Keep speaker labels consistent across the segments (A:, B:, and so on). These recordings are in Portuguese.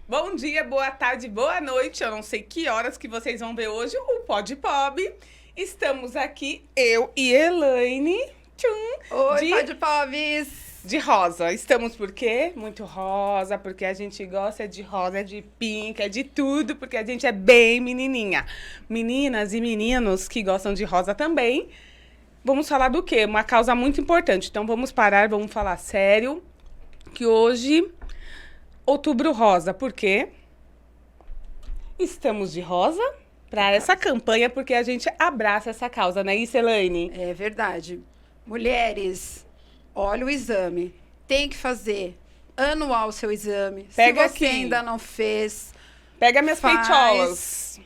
A: Bom dia, boa tarde, boa noite. Eu não sei que horas que vocês vão ver hoje o Pod Pop. Estamos aqui, eu e Elaine.
B: Oi, Pod Pobs!
A: De rosa. Estamos por quê? Muito rosa, porque a gente gosta de rosa, é de pink, é de tudo, porque a gente é bem menininha. Meninas e meninos que gostam de rosa também. Vamos falar do quê? Uma causa muito importante. Então vamos parar, vamos falar sério. Que hoje, Outubro Rosa. Por quê? Estamos de rosa para essa campanha, porque a gente abraça essa causa, não é isso, Elaine?
B: É verdade. Mulheres, olha o exame. Tem que fazer anual o seu exame.
A: Pega
B: Se você
A: aqui.
B: ainda não fez,
A: Pega minhas
B: faz.
A: peitolas.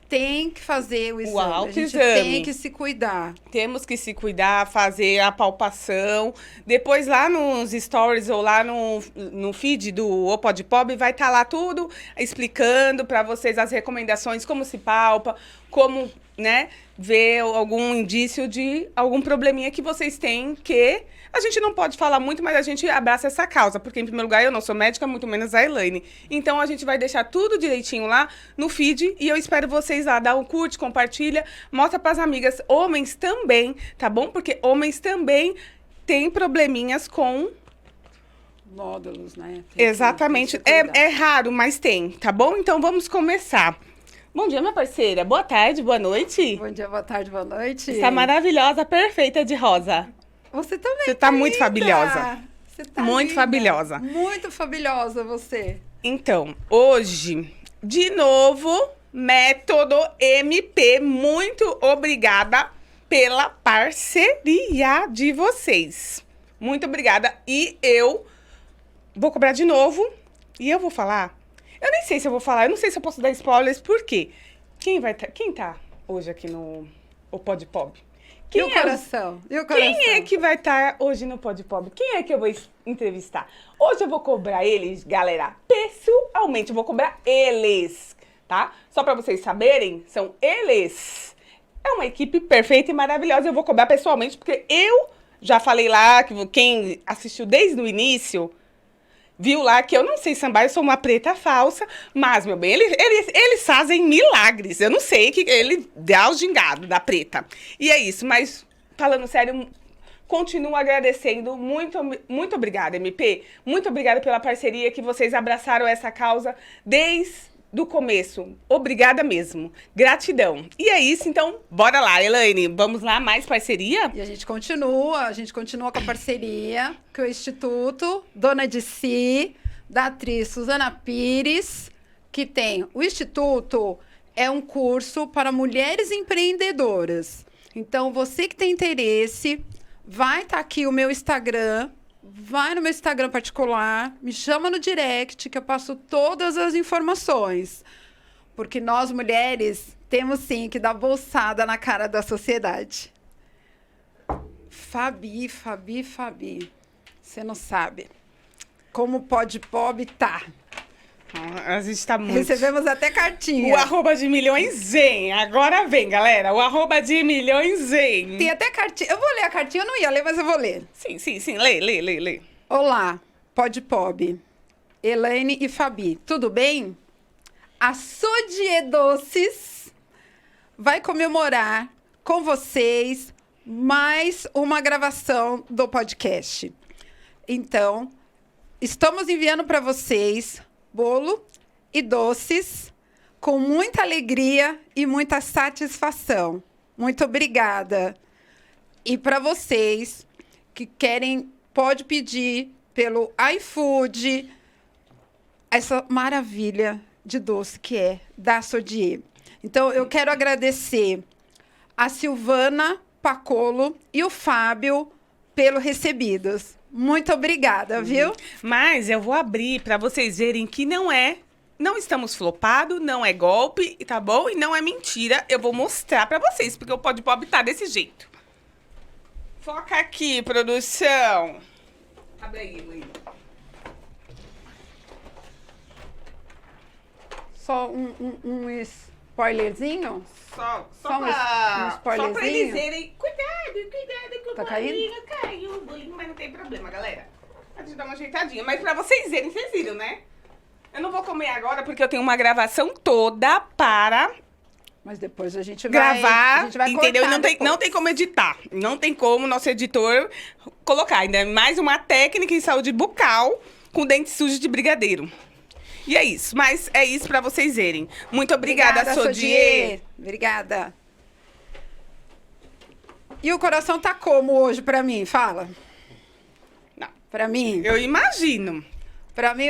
B: Tem que fazer o exame. A gente
A: autoexame.
B: tem que se cuidar.
A: Temos que se cuidar, fazer a palpação. Depois, lá nos stories ou lá no feed do O Pod Pop, vai estar lá tudo explicando para vocês as recomendações, como se palpa, como, né, ver algum indício de algum probleminha que vocês têm, que a gente não pode falar muito, mas a gente abraça essa causa, porque, em primeiro lugar, eu não sou médica, muito menos a Elaine. Então, a gente vai deixar tudo direitinho lá no feed e eu espero vocês lá. Dá um curte, compartilha, mostra pras amigas. Homens também, tá bom? Porque homens também têm probleminhas com...
B: Nódulos, né?
A: Exatamente. É raro, mas tem, tá bom? Então, vamos começar. Bom dia, minha parceira. Boa tarde, boa noite.
B: Bom dia, boa tarde, boa noite.
A: Está maravilhosa, perfeita de rosa.
B: Você também.
A: Você tá muito
B: linda.
A: fabilhosa.
B: Você tá
A: Muito
B: linda.
A: fabilhosa.
B: Muito fabilhosa você.
A: Então, hoje, de novo, método MP. Muito obrigada pela parceria de vocês. Muito obrigada. E eu vou cobrar de novo. E eu vou falar. Eu nem sei se eu vou falar. Eu não sei se eu posso dar spoilers. Por quê? Quem tá hoje aqui no Pod Pop?
B: E o coração?
A: Quem é que vai estar hoje no Pod Pop? Quem é que eu vou entrevistar? Hoje eu vou cobrar eles, galera, pessoalmente. Eu vou cobrar eles, tá? Só pra vocês saberem, são eles. É uma equipe perfeita e maravilhosa. Eu vou cobrar pessoalmente, porque eu já falei lá, que quem assistiu desde o início... Viu lá que eu não sei sambar, eu sou uma preta falsa, mas, meu bem, eles fazem milagres. Eu não sei que ele dá o gingado da preta. E é isso, mas, falando sério, continuo agradecendo. Muito, muito obrigada, MP. Muito obrigada pela parceria que vocês abraçaram essa causa desde o começo. Obrigada mesmo. Gratidão. E é isso, então, bora lá, Elaine. Vamos lá, mais parceria?
B: E a gente continua com a parceria com o Instituto Dona de Si, da atriz Suzana Pires, que tem... O Instituto é um curso para mulheres empreendedoras. Então, você que tem interesse, vai estar aqui o meu Instagram, vai no meu Instagram particular, me chama no direct, que eu passo todas as informações. Porque nós, mulheres, temos sim que dar bolsada na cara da sociedade. Fabi, você não sabe como o Pod Pop tá.
A: A gente tá muito...
B: Recebemos até cartinha.
A: O arroba de milhões vem. Agora vem, galera. O arroba de milhões vem.
B: Tem até cartinha. Eu vou ler a cartinha, eu não ia ler, mas eu vou ler.
A: Sim. Lê.
B: Olá, Pod Pop, Elaine e Fabi, tudo bem? A Sodie Doces vai comemorar com vocês mais uma gravação do podcast. Então, estamos enviando para vocês bolo e doces com muita alegria e muita satisfação. Muito obrigada. E para vocês que querem, pode pedir pelo iFood essa maravilha de doce que é da Sodie. Então, eu quero agradecer a Silvana Pacolo e o Fábio pelo recebidos. Muito obrigada, viu?
A: Mas eu vou abrir para vocês verem que não estamos flopados, não é golpe, tá bom? E não é mentira. Eu vou mostrar para vocês, porque o Pod Pop tá desse jeito. Foca aqui, produção. Abre aí, Luiz.
B: Só um spoilerzinho?
A: Só
B: um
A: pra
B: spoilerzinho?
A: eles verem. Cuidado que o
B: Tá
A: bolinho caiu. O bolinho, mas não tem problema, galera. A gente dá uma ajeitadinha. Mas pra vocês verem, vocês viram, né? Eu não vou comer agora porque eu tenho uma gravação toda para
B: Mas depois a gente
A: gravar,
B: a gente vai
A: entendeu? E
B: cortar
A: não tem como editar. Não tem como nosso editor colocar. Ainda mais uma técnica em saúde bucal com dente sujo de brigadeiro. E é isso. Mas é isso pra vocês verem. Muito obrigada, Sodier.
B: Obrigada. E o coração tá como hoje pra mim? Fala.
A: Não.
B: Pra mim?
A: Eu imagino.
B: Pra mim,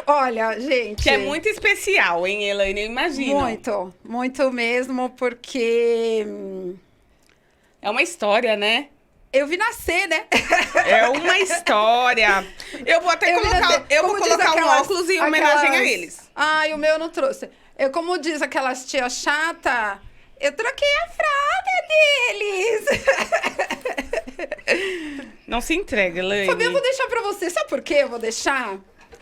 B: olha, gente...
A: Que é muito especial, hein, Elaine? Eu imagino.
B: Muito, muito mesmo, porque...
A: É uma história, né?
B: Eu vi nascer, né?
A: É uma história. Eu vou até colocar, eu vou
B: Como diz
A: colocar um
B: aquelas-
A: óculos em homenagem a
B: aquelas-
A: eles.
B: Ai, o meu eu não trouxe. Eu, como diz aquelas tia chata, eu troquei a fralda deles.
A: Não se entrega, Elaine.
B: Fabi, eu vou deixar pra você. Sabe por quê eu vou deixar?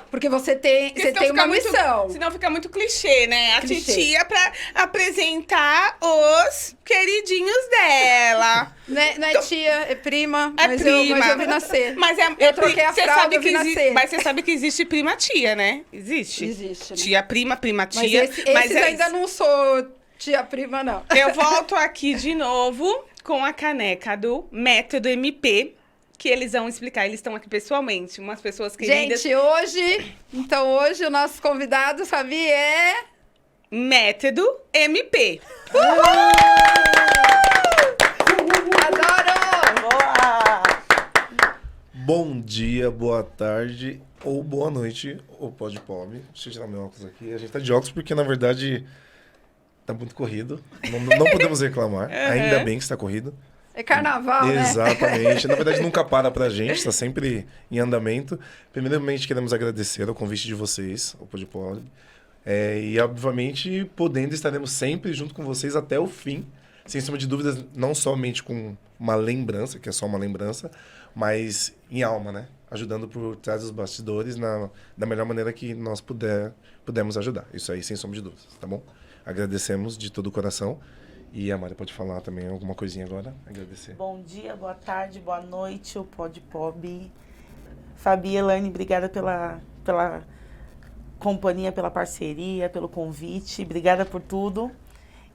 B: Porque você tem,
A: Porque
B: você
A: senão
B: tem
A: fica
B: uma
A: muito-
B: missão.
A: Senão fica muito clichê, né? A
B: Clichê.
A: titia pra apresentar os queridinhos dela.
B: Não é tia, é prima,
A: É
B: mas
A: prima.
B: eu vi nascer.
A: Mas
B: Eu troquei a
A: você
B: fralda,
A: sabe
B: eu
A: que
B: vi nascer.
A: Mas você sabe que existe prima tia, né? Existe.
B: Existe, né?
A: Tia prima, prima
B: Mas
A: tia.
B: esses
A: é
B: ainda
A: isso.
B: não sou tia prima, não.
A: Eu volto aqui de novo com a caneca do Método MP, que eles vão explicar. Eles estão aqui pessoalmente, umas pessoas queridas.
B: Gente, hoje o nosso convidado, Fabi, é...
A: Método MP.
B: Adoro!
C: Boa! Bom dia, boa tarde ou boa noite, ou pode pobre. Deixa eu tirar meu óculos aqui. A gente tá de óculos porque, na verdade, tá muito corrido. Não podemos reclamar. Ainda bem que está corrido.
B: É carnaval, né?
C: Exatamente. Na verdade, nunca para pra gente, tá sempre em andamento. Primeiramente, queremos agradecer o convite de vocês, o Pode Pobre. E, obviamente, podendo, estaremos sempre junto com vocês até o fim. Sem sombra de dúvidas, não somente com uma lembrança, que é só uma lembrança, mas em alma, né? Ajudando por trás dos bastidores da melhor maneira que nós pudermos ajudar. Isso aí, sem sombra de dúvidas, tá bom? Agradecemos de todo o coração. E a Mari pode falar também alguma coisinha agora? Agradecer.
D: Bom dia, boa tarde, boa noite, o Pode Pob. Fabi e Elaine, obrigada pela companhia, pela parceria, pelo convite. Obrigada por tudo.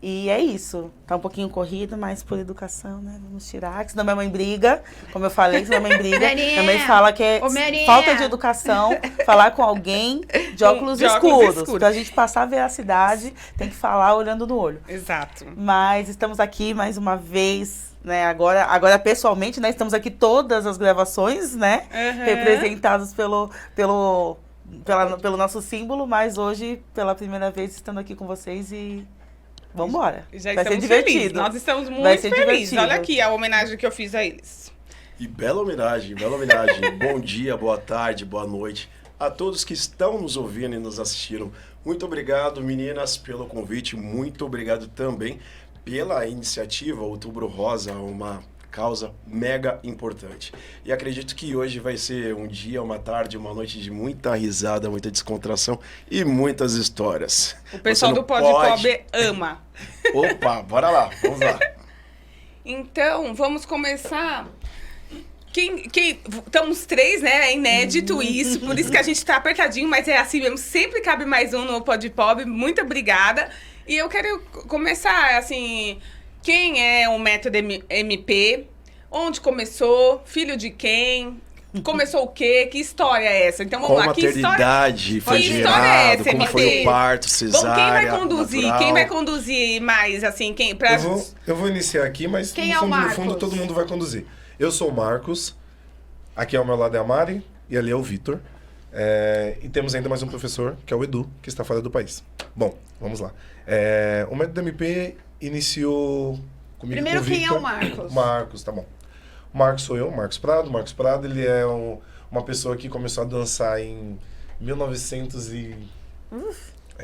D: E é isso. Tá um pouquinho corrido, mas por educação, né? Vamos tirar, que senão minha mãe briga. Como eu falei, senão minha mãe briga.
B: Marinha!
D: Minha mãe fala que é
B: Ô, Marinha!
D: falta de educação falar com alguém de óculos
A: De óculos
D: escuros.
A: escuros.
D: Pra gente passar a veracidade, tem que falar olhando no olho.
A: Exato.
D: Mas estamos aqui mais uma vez, né? Agora pessoalmente, né? Estamos aqui todas as gravações, né?
A: Uhum.
D: Representados pelo nosso símbolo, mas hoje, pela primeira vez, estando aqui com vocês e vamos embora.
A: Já
D: Vai ser
A: estamos
D: divertido.
A: felizes. Nós estamos
D: Vai
A: muito
D: ser
A: felizes.
D: divertido.
A: Olha aqui a homenagem que eu fiz a eles.
E: E bela homenagem, bela homenagem. Bom dia, boa tarde, boa noite a todos que estão nos ouvindo e nos assistiram. Muito obrigado, meninas, pelo convite. Muito obrigado também pela iniciativa Outubro Rosa, uma causa mega importante. E acredito que hoje vai ser um dia, uma tarde, uma noite de muita risada, muita descontração e muitas histórias.
A: O pessoal
E: Você
A: do
E: não
A: Pode Pobre ama.
E: Opa, bora lá, vamos lá.
A: Então, vamos começar. Estamos três, né? É inédito isso, por isso que a gente tá apertadinho, mas é assim mesmo. Sempre cabe mais um no Pode Pobre. Muito obrigada. E eu quero começar, assim, quem é o Método MP? Onde começou? Filho de quem? Começou o quê? Que história é essa? Então vamos
E: Como
A: lá.
E: a maternidade foi
A: que história é
E: gerado,
A: essa,
E: como
A: MP?
E: foi o parto, cesárea,
A: Vamos, quem vai conduzir?
E: natural.
A: Quem vai conduzir mais, assim, quem? Pra...
C: Eu vou iniciar aqui, mas
B: Quem
C: no
B: é o
C: fundo, no
B: Marcos?
C: fundo todo mundo vai conduzir. Eu sou o Marcos, aqui ao meu lado é a Mari e ali é o Vitor. E temos ainda mais um professor, que é o Edu, que está fora do país. Bom, vamos lá. O Método MP iniciou comigo e
B: Primeiro,
C: com o
B: quem é
C: Victor.
B: o Marcos?
C: Marcos, tá bom. O Marcos sou eu, Marcos Prado. Marcos Prado, ele é uma pessoa que começou a dançar em 1900 e...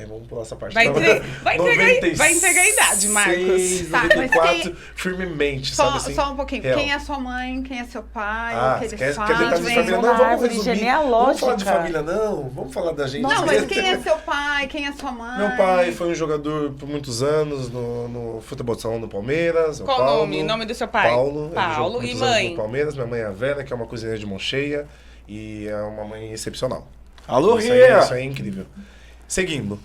C: vamos pular essa parte.
A: Vai entregar a idade, Marcos.
C: 96,
B: Tá, mas
C: 94, firmemente, sabe assim?
B: Só um pouquinho.
C: Real.
B: Quem é sua mãe? Quem é seu pai? O que eles
C: quer
B: fazem?
C: detalhes de família? Não,
D: Uma
C: vamos
D: árvore
C: resumir.
D: genealógica.
C: Vamos falar de família, não. Vamos falar da gente.
B: Não, mas quem é seu pai? Quem é sua mãe?
C: Meu pai foi um jogador por muitos anos no futebol de salão do Palmeiras.
A: Qual
C: Paulo,
A: o nome do seu pai?
C: Paulo. Ele jogou
A: Paulo.
C: por
A: E
C: muitos anos
A: mãe?
C: no Palmeiras. Minha mãe é a Vera, que é uma cozinheira de mão cheia. E é uma mãe excepcional.
E: Alô,
C: Isso
E: Ria!
C: aí é incrível. Seguindo.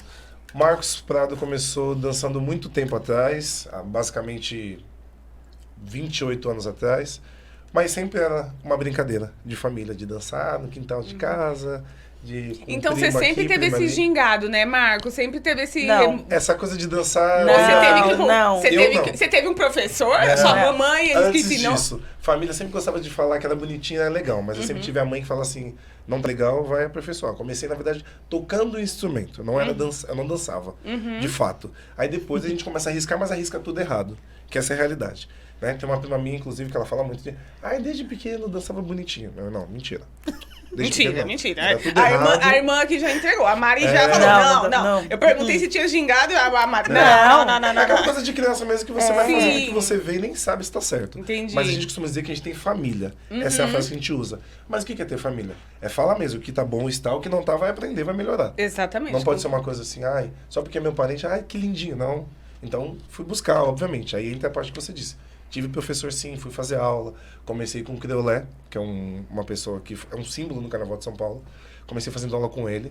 C: Marcos Prado começou dançando muito tempo atrás, basicamente 28 anos atrás, mas sempre era uma brincadeira de família, de dançar no quintal de casa, de
A: Então você sempre teve esse gingado, né, Marcos? Sempre teve esse...
D: Não.
C: Essa coisa de dançar...
D: Não,
A: Você teve, tipo,
D: não.
A: Você teve um professor?
C: É.
A: Sua mamãe, eles que
C: Antes
A: ensinou?
C: disso, família sempre gostava de falar que era bonitinha, era legal, mas eu sempre tive a mãe que fala assim, não tá legal, vai aperfeiçoar. Comecei, na verdade, tocando o instrumento, não era eu não dançava, de fato. Aí depois a gente começa a arriscar, mas arrisca tudo errado, que essa é a realidade. Né? Tem uma prima minha, inclusive, que ela fala muito de, desde pequeno dançava bonitinho. Não, mentira. Desde pequeno, não.
A: Mentira.
C: Era tudo
A: A
C: errado.
A: irmã aqui já entregou. A Mari já falou, não. Eu perguntei se tinha gingado, a Mari... Não.
C: É aquela coisa de criança mesmo que você vai
A: Sim.
C: fazendo o que você vê e nem sabe se tá certo.
A: Entendi.
C: Mas a gente costuma dizer que a gente tem família. Essa é a frase que a gente usa. Mas o que é ter família? É falar mesmo, o que tá bom está, o que não tá vai aprender, vai melhorar.
A: Exatamente.
C: Não pode ser uma coisa assim, só porque é meu parente, que lindinho, não. Então, fui buscar, obviamente. Aí entra a parte que você disse. Tive professor, sim, fui fazer aula. Comecei com o Creolé, que é uma pessoa que é um símbolo no Carnaval de São Paulo. Comecei fazendo aula com ele.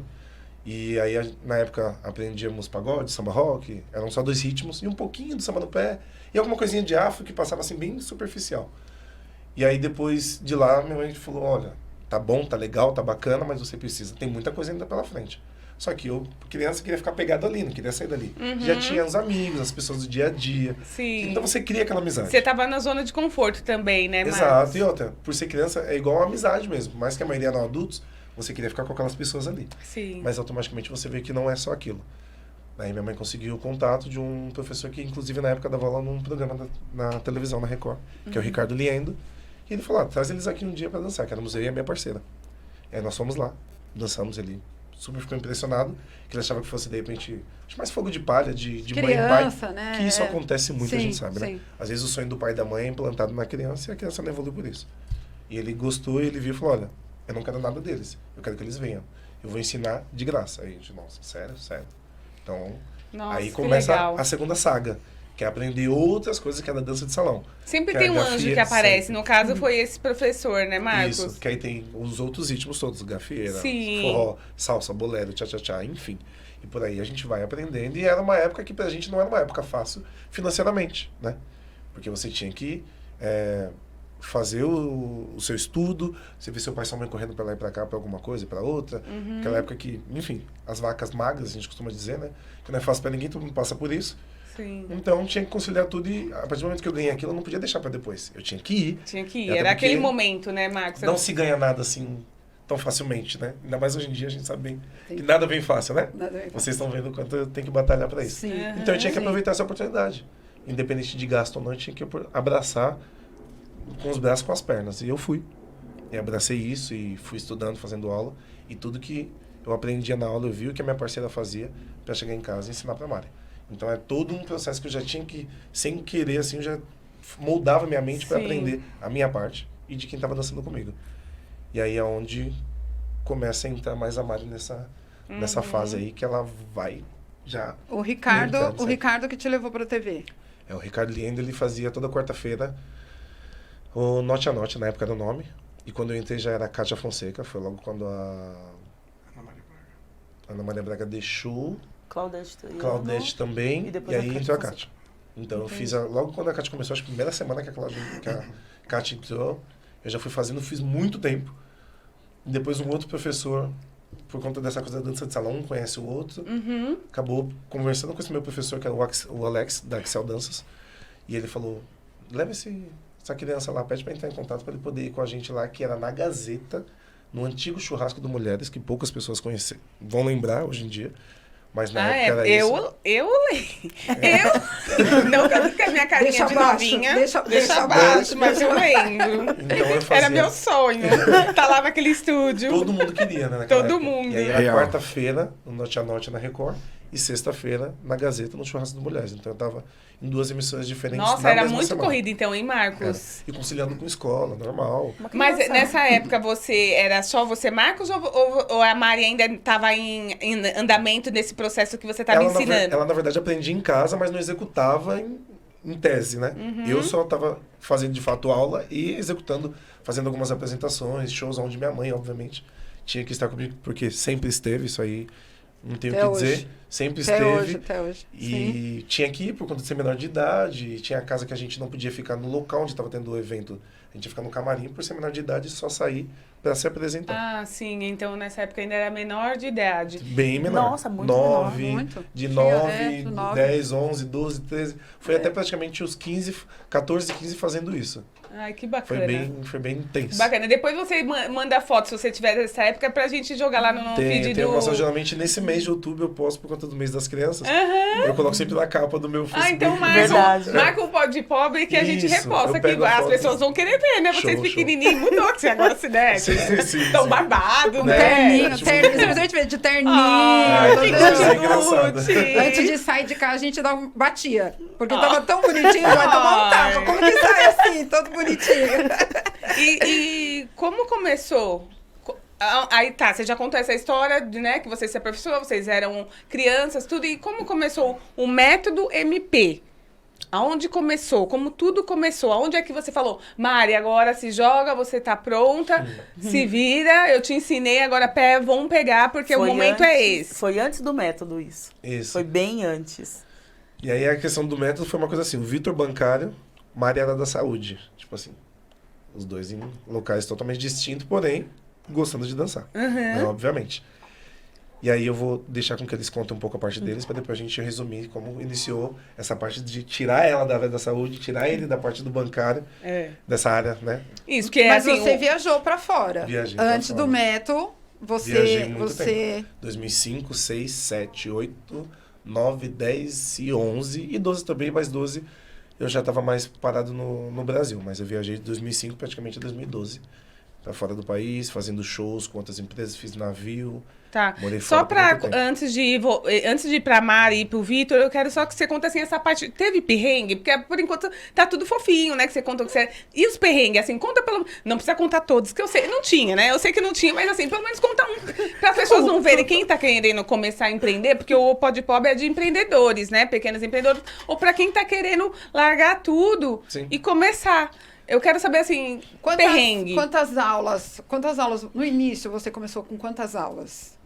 C: E aí, na época, aprendíamos pagode, samba rock. Eram só 2 ritmos e um pouquinho do samba no pé. E alguma coisinha de afro que passava assim, bem superficial. E aí, depois de lá, minha mãe falou, olha, tá bom, tá legal, tá bacana, mas você precisa. Tem muita coisa ainda pela frente. Só que eu, criança, queria ficar pegado ali, não queria sair dali. Já tinha os amigos, as pessoas do dia a dia.
A: Sim.
C: Então você cria aquela amizade.
A: Você tava na zona de conforto também, né, Marcos?
C: Exato. E outra, por ser criança, é igual a amizade mesmo. Mais que a maioria eram adultos, você queria ficar com aquelas pessoas ali.
A: Sim.
C: Mas automaticamente você vê que não é só aquilo. Aí minha mãe conseguiu o contato de um professor que, inclusive, na época dava aula num programa na televisão, na Record, que é o Ricardo Liendo. E ele falou, traz eles aqui um dia pra dançar, que éramos eu e a minha parceira. E aí nós fomos lá, dançamos ali. Super ficou impressionado, que ele achava que fosse, de repente, mais fogo de palha, de mãe e pai.
B: Né?
C: Que isso acontece muito,
B: sim,
C: a gente sabe,
B: sim.
C: né? Às vezes o sonho do pai e da mãe é implantado na criança e a criança não evolui por isso. E ele gostou e ele viu e falou, olha, eu não quero nada deles, eu quero que eles venham. Eu vou ensinar de graça. Aí a gente, nossa, sério? Então,
A: Nossa,
C: aí
A: que
C: começa
A: legal.
C: a segunda saga, que é aprender outras coisas que é da dança de salão.
A: Sempre
C: que
A: tem
C: é
A: um
C: a
A: anjo
C: gafieira,
A: que aparece.
C: sempre.
A: No caso, foi esse professor, né, Marcos?
C: Isso, que aí tem os outros ritmos todos, gafieira,
A: Sim.
C: forró, salsa, bolero, tchá-tchá-tchá, enfim. E por aí a gente vai aprendendo. E era uma época que pra gente não era uma época fácil financeiramente, né? Porque você tinha que fazer o seu estudo, você vê seu pai e sua mãe correndo pra lá e pra cá pra alguma coisa e pra outra. Aquela época que, enfim, as vacas magras, a gente costuma dizer, né? Que não é fácil pra ninguém, todo mundo passa por isso.
A: Sim.
C: Então tinha que conciliar tudo e a partir do momento que eu ganhei aquilo, eu não podia deixar pra depois. Eu tinha que ir.
A: Tinha que ir.
C: Até
A: Era aquele
C: porque
A: momento, né, Marcos?
C: Não se ganha nada assim tão facilmente, né? Ainda mais hoje em dia a gente sabe bem que nada vem fácil, né?
B: Nada bem fácil.
C: Vocês estão vendo o quanto eu tenho que batalhar pra isso.
B: Sim.
C: Então eu tinha que
B: Sim.
C: aproveitar essa oportunidade. Independente de gasto ou não, eu tinha que abraçar com os braços e com as pernas. E eu fui. E abracei isso e fui estudando, fazendo aula. E tudo que eu aprendia na aula, eu vi o que a minha parceira fazia pra chegar em casa e ensinar pra Mari. Então é todo um processo que eu já tinha que, sem querer, assim, eu já moldava minha mente para
A: Sim.
C: aprender a minha parte e de quem estava dançando comigo. E aí é onde começa a entrar mais a Mari nessa fase aí, que ela vai já...
B: O Ricardo,
C: Entrando,
B: o
C: certo.
B: Ricardo que te levou pra TV.
C: O Ricardo Liendo, ele fazia toda quarta-feira o Note a Note, na época era o nome. E quando eu entrei já era a Kátia Fonseca, foi logo quando a Ana Maria Braga deixou... Claudete também,
D: E
C: e,
D: depois a
C: aí
D: Kátia
C: entrou a
D: Fonseca.
C: Kátia. Então eu fiz, logo quando a Kátia começou, acho que a primeira semana que a Kátia entrou, eu já fui fazendo, fiz muito tempo. E depois um outro professor, por conta dessa coisa da dança de salão, um conhece o outro, acabou conversando com esse meu professor, que era o Alex, da Excel Danças, e ele falou, leva essa criança lá, pede para entrar em contato para ele poder ir com a gente lá, que era na Gazeta, no antigo churrasco do Mulheres, que poucas pessoas vão lembrar hoje em dia. Mas na época era isso.
A: Não que a minha carinha
B: Deixa
A: de
B: abaixo,
A: novinha.
B: deixa
A: abaixo, mas eu lembro.
C: Então eu fazia.
A: Era meu sonho. Tá lá naquele estúdio.
C: Todo mundo queria, né? naquela
A: Todo
C: época.
A: mundo.
C: E aí era
E: Real.
C: quarta-feira, no Noite a Noite na Record, e sexta-feira na Gazeta, no Churrasco das Mulheres. Então eu tava em 2 emissoras diferentes.
A: Nossa,
C: na
A: era
C: mesma
A: muito
C: semana.
A: corrido então, hein,
C: Era.
A: Marcos?
C: E conciliando com escola, normal.
A: Mas nessa época você era só você, Marcos, ou a Mari ainda estava em andamento nesse processo que você estava ensinando?
C: Ela, na verdade, aprendia em casa, mas não executava em tese, né? Eu só estava fazendo, de fato, aula e executando, fazendo algumas apresentações, shows onde minha mãe, obviamente, tinha que estar comigo, porque sempre esteve isso aí. Não tenho o
B: Até
C: que dizer.
B: hoje.
C: Sempre
B: Até
C: esteve.
B: hoje, até hoje. Sim.
C: E tinha que ir por conta de ser menor de idade. E tinha a casa que a gente não podia ficar no local onde estava tendo o evento. A gente ia ficar no camarim por ser menor de idade e só sair para se apresentar.
A: Ah, sim. Então, nessa época ainda era menor de idade.
C: Bem menor.
D: Nossa, muito menor,
C: 9,
B: muito.
C: de
B: Tinha,
C: 9,
B: de 9.
C: 10, 11, 12, 13. Foi até praticamente os 15, 14, 15 fazendo isso.
A: Ai, que bacana.
C: Foi bem intenso.
A: Bacana. Depois você manda foto, se você tiver dessa época, pra gente jogar lá no feed
C: Tem
A: do...
C: algumas, geralmente nesse mês de outubro eu posto por conta do mês das crianças. Eu coloco sempre na capa do meu Facebook.
A: Ah, então
D: Verdade.
A: marca o Pode Pobre que a gente
C: Isso,
A: reposta,
C: eu
A: que
C: pego a
A: as
C: foto.
A: pessoas vão querer ver, né? Vocês
C: Show,
A: pequenininhos, mudou que você agora se der.
C: Sim.
A: Tão barbado,
B: Um
A: né?
B: terninho,
C: Tipo,
B: terninho. Se você tiver de terninho.
A: Ai,
B: todo
A: que
C: coisa
B: mundo-
C: engraçada.
A: cute.
B: Antes de sair de casa, a gente batia. Porque tava tão bonitinho, mas tomava um tapa. Como que sai assim, todo bonitinho?
A: E como começou? Aí tá, você já contou essa história, né? Que você se aperfeiçoou, vocês eram crianças, tudo. E como começou o método MP? Aonde começou? Como tudo começou? Aonde é que você falou, Mari, agora se joga, você tá pronta, se vira, eu te ensinei, agora vamos pegar, porque o momento é esse.
D: Foi antes do método isso.
C: Isso.
D: Foi bem antes.
C: E aí a questão do método foi uma coisa assim, o Vitor bancário, Mari era da saúde. Tipo assim, os dois em locais totalmente distintos, porém, gostando de dançar, né, obviamente. E aí eu vou deixar com que eles contem um pouco a parte deles, para depois a gente resumir como iniciou essa parte de tirar ela da área da saúde, tirar ele da parte do bancário, dessa área, né?
A: Isso, que é
B: Mas
A: assim...
B: você viajou pra fora.
C: Viajei pra
B: Antes
C: fora.
B: do método,
C: Viajei muito
B: você
C: 2005, 6, 7, 8, 9, 10 e 11. E 12 também, mas 12 eu já estava mais parado no Brasil. Mas eu viajei de 2005 praticamente a 2012. Para fora do país, fazendo shows com outras empresas, fiz navio.
A: Tá.
C: Morei
A: Só
C: fora por
A: pra,
C: muito tempo.
A: antes de ir pra Mari e pro Vitor, eu quero só que você conte assim essa parte. Teve perrengue? Porque por enquanto tá tudo fofinho, né? Que você contou que você. E os perrengues, assim, conta pelo. Não precisa contar todos, que eu sei. Não tinha, né? Eu sei que não tinha, mas assim, pelo menos conta um. Para as pessoas não verem quem tá querendo começar a empreender, porque o Pode Pobre é de empreendedores, né? Pequenos empreendedores. Ou pra quem tá querendo largar tudo
C: Sim.
A: e começar. Eu quero saber, assim, perrengue.
B: Quantas aulas no início você começou com quantas aulas?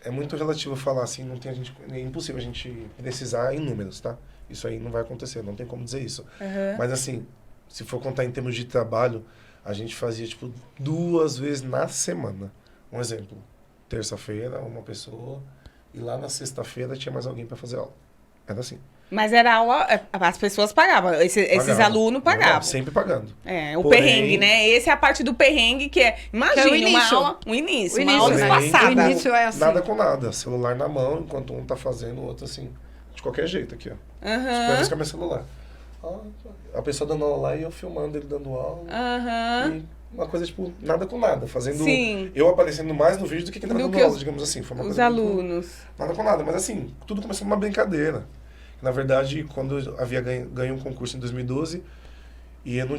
C: É muito relativo falar assim, não tem é impossível a gente precisar em números, tá? Isso aí não vai acontecer, não tem como dizer isso. Mas assim, se for contar em termos de trabalho, a gente fazia tipo 2 vezes na semana. Um exemplo, terça-feira uma pessoa e lá na sexta-feira tinha mais alguém para fazer aula. Era assim.
A: Mas era aula, as pessoas pagavam, esses
C: Pagava.
A: alunos pagavam.
C: Sempre pagando.
A: É, o
C: Porém-
A: perrengue, né? Essa é a parte do perrengue que é, imagine,
B: Que é o
A: uma
B: início.
A: aula, um início,
B: O
A: uma
B: início,
A: aula
C: né?
A: espaçada.
B: O início é assim.
C: Nada com nada, celular na mão, enquanto um tá fazendo, o outro assim, de qualquer jeito aqui, ó.
A: Aham,
C: Tipo, com meu celular. A pessoa dando aula lá e eu filmando ele dando aula.
A: aham.
C: E uma coisa, tipo, nada com nada. Fazendo.
A: Sim.
C: Eu aparecendo mais no vídeo do que quem tava
A: Do
C: dando
A: que
C: aula,
A: os-
C: digamos assim. Foi uma
A: Os
C: coisa muito-
A: alunos.
C: Nada com nada. Mas assim, tudo começou numa brincadeira. Na verdade, quando eu havia ganho um concurso em 2012, e eu não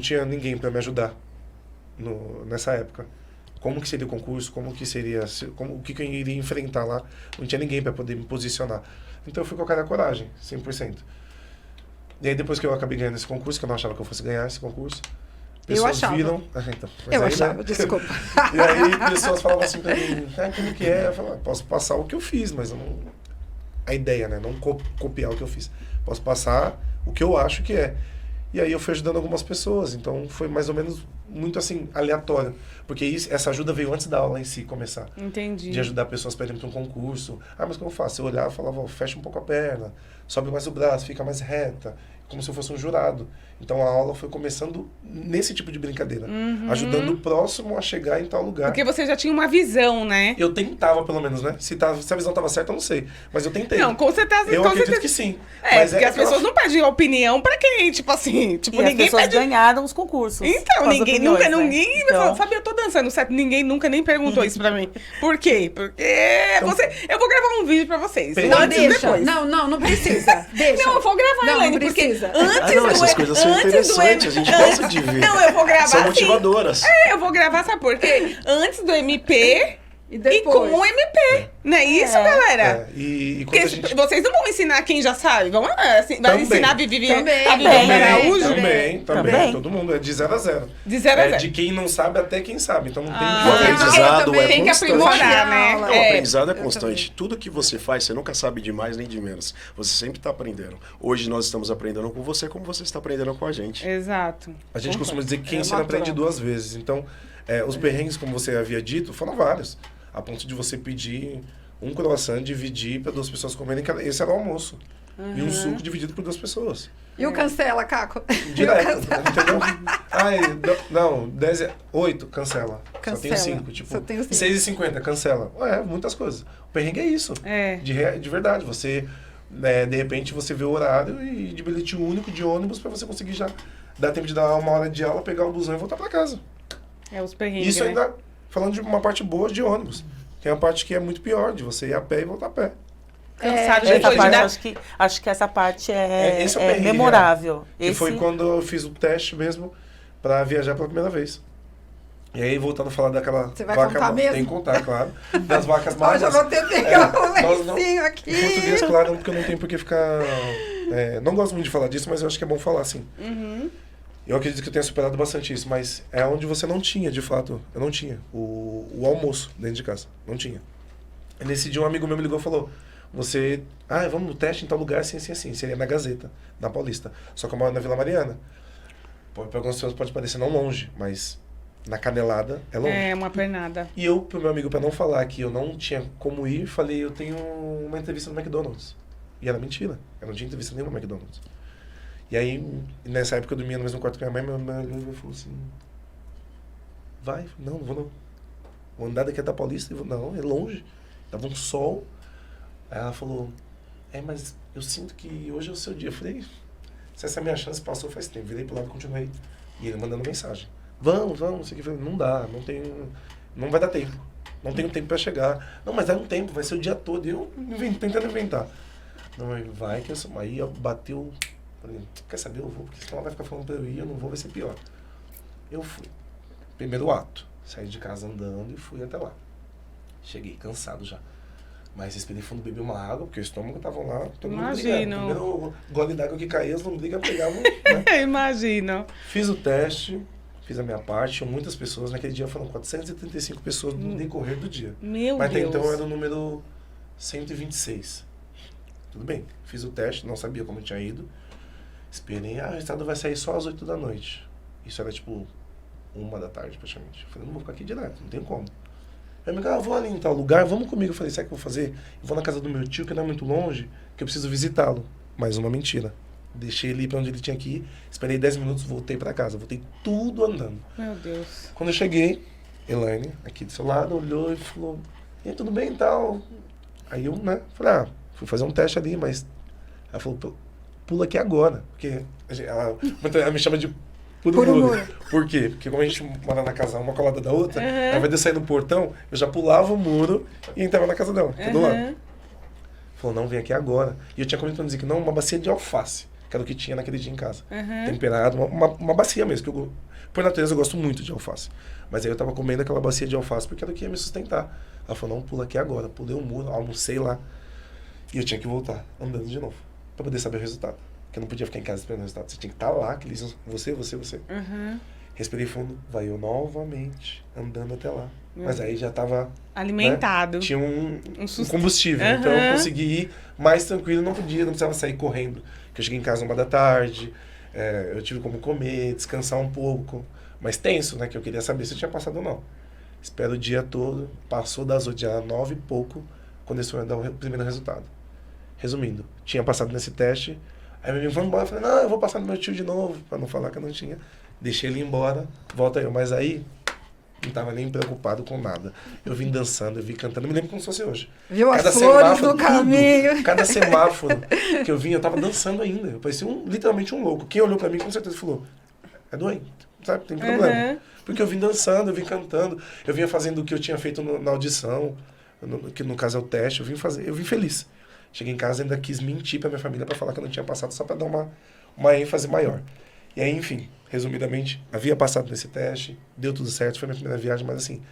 C: tinha ninguém para me ajudar nessa época. Como que seria o concurso, o que eu iria enfrentar lá. Não tinha ninguém para poder me posicionar. Então eu fui com a cara e a coragem, 100%. E aí depois que eu acabei ganhando esse concurso, que eu não achava que eu fosse ganhar esse concurso, pessoas
B: achava.
C: viram... Então, mas
B: Eu
C: aí,
B: achava,
C: né?
B: desculpa.
C: E aí pessoas falavam assim pra mim, como que é? Eu falava, posso passar o que eu fiz, mas eu não... A ideia, né? Não copiar o que eu fiz. Posso passar o que eu acho que é. E aí eu fui ajudando algumas pessoas, então foi mais ou menos muito assim, aleatório. Porque essa ajuda veio antes da aula em si começar.
A: Entendi.
C: De ajudar pessoas para irem para um concurso. Mas como eu faço? Eu olhava e falava, fecha um pouco a perna, sobe mais o braço, fica mais reta, como se eu fosse um jurado. Então a aula foi começando nesse tipo de brincadeira, ajudando o próximo a chegar em tal lugar.
A: Porque você já tinha uma visão, né?
C: Eu tentava, pelo menos, né? Se a visão estava certa, eu não sei. Mas eu tentei.
A: Não, com certeza.
C: Eu
A: com
C: acredito
A: certeza.
C: que sim.
A: É,
C: Mas
A: porque as
C: aquela-
A: pessoas não pedem opinião pra quem, tipo assim, tipo,
D: E as
A: ninguém
D: pessoas
A: pede.
D: ganharam os concursos.
A: Então,
D: com as
A: ninguém
D: opiniões,
A: nunca,
D: né?
A: ninguém
D: Então,
A: falou, Fábio, eu tô dançando, certo? Ninguém nunca nem perguntou isso pra mim. Por quê? Porque eu vou gravar um vídeo pra vocês.
C: Não,
B: Não,
A: antes e
B: deixa.
A: depois.
B: Não precisa. Deixa.
A: Não, eu vou gravar,
B: Não,
A: Elaine,
B: não
A: porque
B: precisa.
A: antes
E: Não, essas
A: do
E: coisas são
A: antes do
E: interessantes, a gente gosta de ver.
A: Não, eu vou gravar
E: São
A: assim.
E: motivadoras.
A: Eu vou gravar, sabe por quê? Antes do MP,
B: E
A: E
B: depois?
A: com o MP. Não é isso, galera?
C: E quando
A: Porque
C: a gente...
A: vocês não vão ensinar quem já sabe. Vão vai
C: Também.
A: ensinar a Vivi
B: Também.
A: a Vivi
D: Também.
A: Araújo?
C: Também. Todo mundo. É de 0 a 0.
A: De 0 a 0.
C: De quem não sabe até quem sabe. Então não tem
E: O
C: jeito.
E: aprendizado
B: também
E: é
A: tem que
E: constante.
A: aprimorar, né?
E: Não,
A: É.
E: o aprendizado é
B: Eu
E: constante. Tudo que você faz, você nunca sabe de mais nem de menos. Você sempre está aprendendo. Hoje nós estamos aprendendo com você, como você está aprendendo com a gente.
A: Exato.
C: A gente costuma dizer que quem
B: É
C: ensina
B: uma
C: aprende
B: troca.
C: 2 vezes. Então, os perrengues, como você havia dito, foram vários. A ponto de você pedir um croissant, dividir para 2 pessoas comerem. Esse era o almoço. E um suco dividido por 2 pessoas.
B: E o cancela, Caco?
C: Direto, entendeu? Ai, não, 8, cancela. Só tenho
B: Cancela.
C: 5, tipo,
B: Só tenho 5.
C: 6,50, cancela. Muitas coisas. O perrengue é isso.
A: É.
C: De verdade, você, de repente, você vê o horário e de bilhete único de ônibus para você conseguir já dar tempo de dar 1 hora de aula, pegar o busão e voltar para casa.
A: É os perrengues,
C: Isso
A: né?
C: ainda falando de uma parte boa de ônibus. Tem uma parte que é muito pior, de você ir a pé e voltar a pé.
A: Cansado
D: Essa
A: depois de
D: parte,
A: dar...
D: acho que essa parte
C: Esse é o perrengue,
D: memorável.
C: Que foi quando eu fiz o teste mesmo para viajar pela primeira vez. E aí, voltando a falar daquela
B: Você vai
C: vaca...
B: contar mesmo?
C: Tem que contar, claro. Das vacas
B: Ó,
C: magras.
B: já vou ter que pegar
C: nós
B: um
C: não-
B: lencinho aqui.
C: Em português, claro, porque eu não tenho por que ficar... não gosto muito de falar disso, mas eu acho que é bom falar, assim. Eu acredito que eu tenha superado bastante isso, mas é onde você não tinha, de fato. Eu não tinha o almoço dentro de casa. Não tinha. E nesse dia um amigo meu me ligou e falou, vamos no teste em tal lugar, assim, assim, assim. Seria na Gazeta, na Paulista. Só que eu moro na Vila Mariana. Para algumas pessoas pode parecer não longe, mas na Canelada é longe.
A: É, uma pernada.
C: E eu, pro meu amigo, para não falar que eu não tinha como ir, falei, eu tenho uma entrevista no McDonald's. E era mentira. Eu não tinha entrevista nenhuma no McDonald's. E aí, nessa época eu dormia no mesmo quarto que a minha mãe, meu amigo falou assim, vai? Não vou não. Vou andar daqui até a Paulista? Não, é longe. Tava um sol. Aí ela falou, mas eu sinto que hoje é o seu dia. Eu falei, se essa minha chance passou faz tempo. Virei pro lado e continuei. E ele mandando mensagem. Vamos, não sei o que. Eu falei, não dá, não vai dar tempo. Não tenho tempo para chegar. Não, mas dá um tempo, vai ser o dia todo. E eu tentando inventar. Não, vai que eu sou... Aí bateu... Falei, quer saber, eu vou, porque senão ela vai ficar falando pra eu ir, eu não vou, vai ser pior. Eu fui. Primeiro ato. Saí de casa andando e fui até lá. Cheguei cansado já. Mas respirei fundo, bebi uma água, porque o estômago tava lá, todo mundo brigando.
A: Imagino.
C: Primeiro gole d'água que caía, as lombrigas pegavam, né?
A: Imagino.
C: Fiz o teste, fiz a minha parte, tinham muitas pessoas. Naquele dia foram 435 pessoas no decorrer do dia.
A: Meu
C: Mas até
A: Deus.
C: então era o número 126. Tudo bem, fiz o teste, não sabia como eu tinha ido. Esperei, o resultado vai sair só às 8 da noite. Isso era tipo 1 da tarde praticamente. Eu falei, não vou ficar aqui direto, não tem como. Aí meu amigo, eu vou ali em tal lugar, vamos comigo. Eu falei, sabe o que eu vou fazer? Eu vou na casa do meu tio, que não é muito longe, que eu preciso visitá-lo. Mais uma mentira. Deixei ele ir pra onde ele tinha que ir, esperei 10 minutos, voltei pra casa. Voltei tudo andando.
A: Meu Deus.
C: Quando eu cheguei, Elaine, aqui do seu lado, olhou e falou, e aí, tudo bem e tal? Aí eu, falei, fui fazer um teste ali, mas... Ela falou, pula aqui agora, porque ela me chama de puro muro. Por quê? Porque como a gente mora na casa uma colada da outra, ao invés de eu sair no portão, eu já pulava o muro e entrava na casa dela, do lado. Falou, não, vem aqui agora. E eu tinha comido pra dizer que não, uma bacia de alface, que era o que tinha naquele dia em casa. Temperado, uma bacia mesmo, que eu, por natureza eu gosto muito de alface. Mas aí eu tava comendo aquela bacia de alface porque era o que ia me sustentar. Ela falou, não, pula aqui agora. Pulei o muro, almocei lá. E eu tinha que voltar, andando de novo, pra poder saber o resultado. Porque eu não podia ficar em casa esperando o resultado. Você tinha que estar lá, que eles iam, você. Respirei fundo, vai eu novamente, andando até lá. Mas aí já tava...
A: Alimentado.
C: Tinha um combustível, então eu consegui ir mais tranquilo, não precisava sair correndo. Porque eu cheguei em casa 1 da tarde, eu tive como comer, descansar um pouco. Mas tenso, né, que eu queria saber se eu tinha passado ou não. Espero o dia todo, passou das 8 às 9 e pouco, quando eles foram dar o primeiro resultado. Resumindo, tinha passado nesse teste, aí meu amigo foi embora, eu falei, não, eu vou passar no meu tio de novo, pra não falar que eu não tinha. Deixei ele ir embora, volta eu. Mas aí, não tava nem preocupado com nada. Eu vim dançando, eu vim cantando, me lembro como se fosse hoje.
B: Viu as flores no caminho.
C: Cada semáforo que eu vinha, eu tava dançando ainda. Eu parecia literalmente um louco. Quem olhou pra mim, com certeza falou, é doente, sabe, tem problema. Porque eu vim dançando, eu vim cantando, eu vinha fazendo o que eu tinha feito na audição, que no caso é o teste, eu vim feliz. Cheguei em casa e ainda quis mentir pra minha família pra falar que eu não tinha passado, só pra dar uma ênfase maior. E aí, enfim, resumidamente, havia passado nesse teste, deu tudo certo, foi minha primeira viagem, mas assim,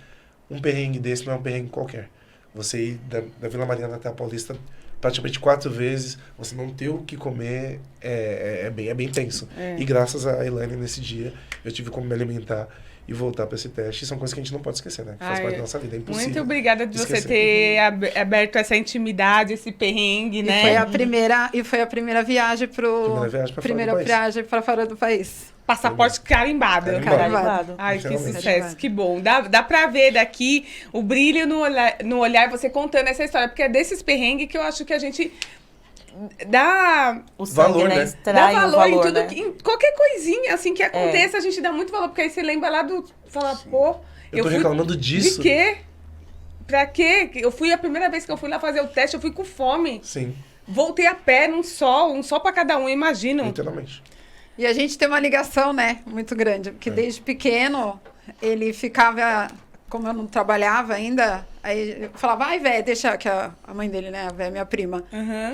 C: um perrengue desse não é um perrengue qualquer. Você ir da Vila Mariana até a Paulista praticamente 4 vezes, você não ter o que comer, é bem tenso. E graças a Elaine, nesse dia, eu tive como me alimentar e voltar para esse teste. São coisas que a gente não pode esquecer, né? Faz parte da nossa vida, é impossível.
A: Muito obrigada de você
C: esquecer.
A: ter aberto essa intimidade, esse perrengue, né?
B: Foi a primeira viagem para fora do país.
A: Passaporte carimbado.
D: Carimbado.
A: Ai, que
C: Literalmente.
A: sucesso, que bom. Dá pra ver daqui o brilho no olhar, você contando essa história, porque é desses perrengues que eu acho que a gente dá
D: O sangue,
C: Valor,
D: né?
C: né?
D: Extrai
A: dá
D: o
A: valor em
D: valor,
A: tudo,
D: né?
A: em qualquer coisinha assim que aconteça, a gente dá muito valor, porque aí você lembra lá do... Fala, pô,
C: Eu tô
A: fui-
C: reclamando disso.
A: De quê? Pra quê? A primeira vez que eu fui lá fazer o teste, eu fui com fome.
C: Sim,
A: Voltei a pé num sol, um sol pra cada um, imagino.
C: literalmente.
B: E a gente tem uma ligação, né, muito grande, porque desde pequeno ele ficava, como eu não trabalhava ainda, aí eu falava, ai, Vé, deixa, que a mãe dele, né, a Vé, minha prima,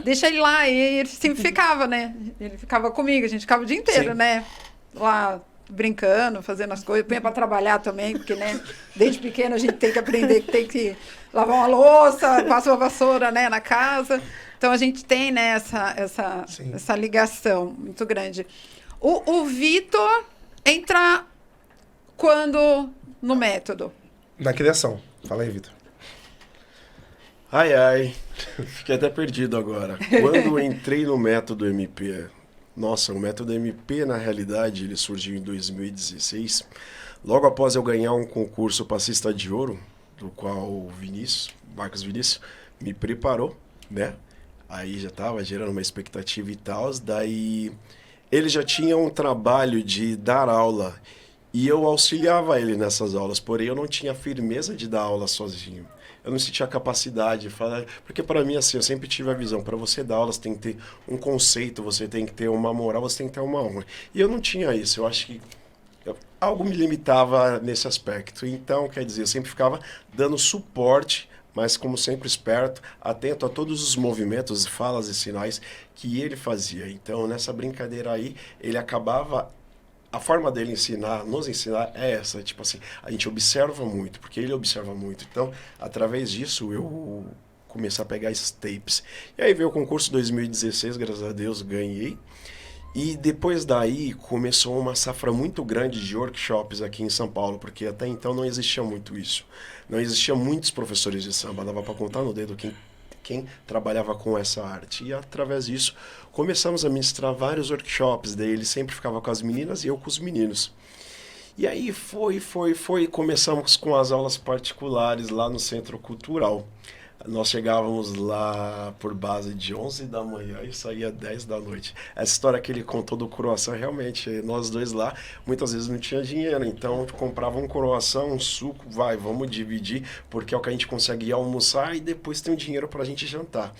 B: deixa ele lá, e ele sempre ficava, né, ele ficava comigo, a gente ficava o dia inteiro,
C: Sim.
B: né, lá brincando, fazendo as coisas, punha pra trabalhar também, porque, né, desde pequeno a gente tem que aprender que tem que lavar uma louça, passar uma vassoura, né, na casa, então a gente tem, né,
C: Sim.
B: essa ligação muito grande. O Vitor entra quando no método?
C: Na criação. Fala aí, Vitor.
E: Ai, fiquei até perdido agora. Quando eu entrei no método MP, nossa, o método MP, na realidade, ele surgiu em 2016, logo após eu ganhar um concurso passista de ouro, do qual o Marcos Vinícius, me preparou, né? Aí já estava gerando uma expectativa e tal, daí ele já tinha um trabalho de dar aula e eu auxiliava ele nessas aulas, porém eu não tinha firmeza de dar aula sozinho. Eu não sentia capacidade de falar, porque para mim assim, eu sempre tive a visão, para você dar aula você tem que ter um conceito, você tem que ter uma moral, você tem que ter uma honra. E eu não tinha isso, eu acho que algo me limitava nesse aspecto. Então, quer dizer, eu sempre ficava dando suporte, mas como sempre esperto, atento a todos os movimentos, falas e sinais que ele fazia. Então, nessa brincadeira aí, ele acabava... A forma dele nos ensinar é essa, tipo assim, a gente observa muito, porque ele observa muito. Então, através disso, eu comecei a pegar esses tapes. E aí veio o concurso 2016, graças a Deus, ganhei. E depois daí começou uma safra muito grande de workshops aqui em São Paulo, porque até então não existia muito isso. Não existia muitos professores de samba, dava para contar no dedo quem trabalhava com essa arte. E através disso começamos a ministrar vários workshops, daí ele sempre ficava com as meninas e eu com os meninos. E aí começamos com as aulas particulares lá no Centro Cultural. Nós chegávamos lá por base de 11 da manhã e saía 10 da noite. Essa história que ele contou do croissant, realmente, nós dois lá, muitas vezes não tinha dinheiro, então comprava um croissant, um suco, vamos dividir, porque é o que a gente consegue ir almoçar e depois tem o dinheiro pra gente jantar.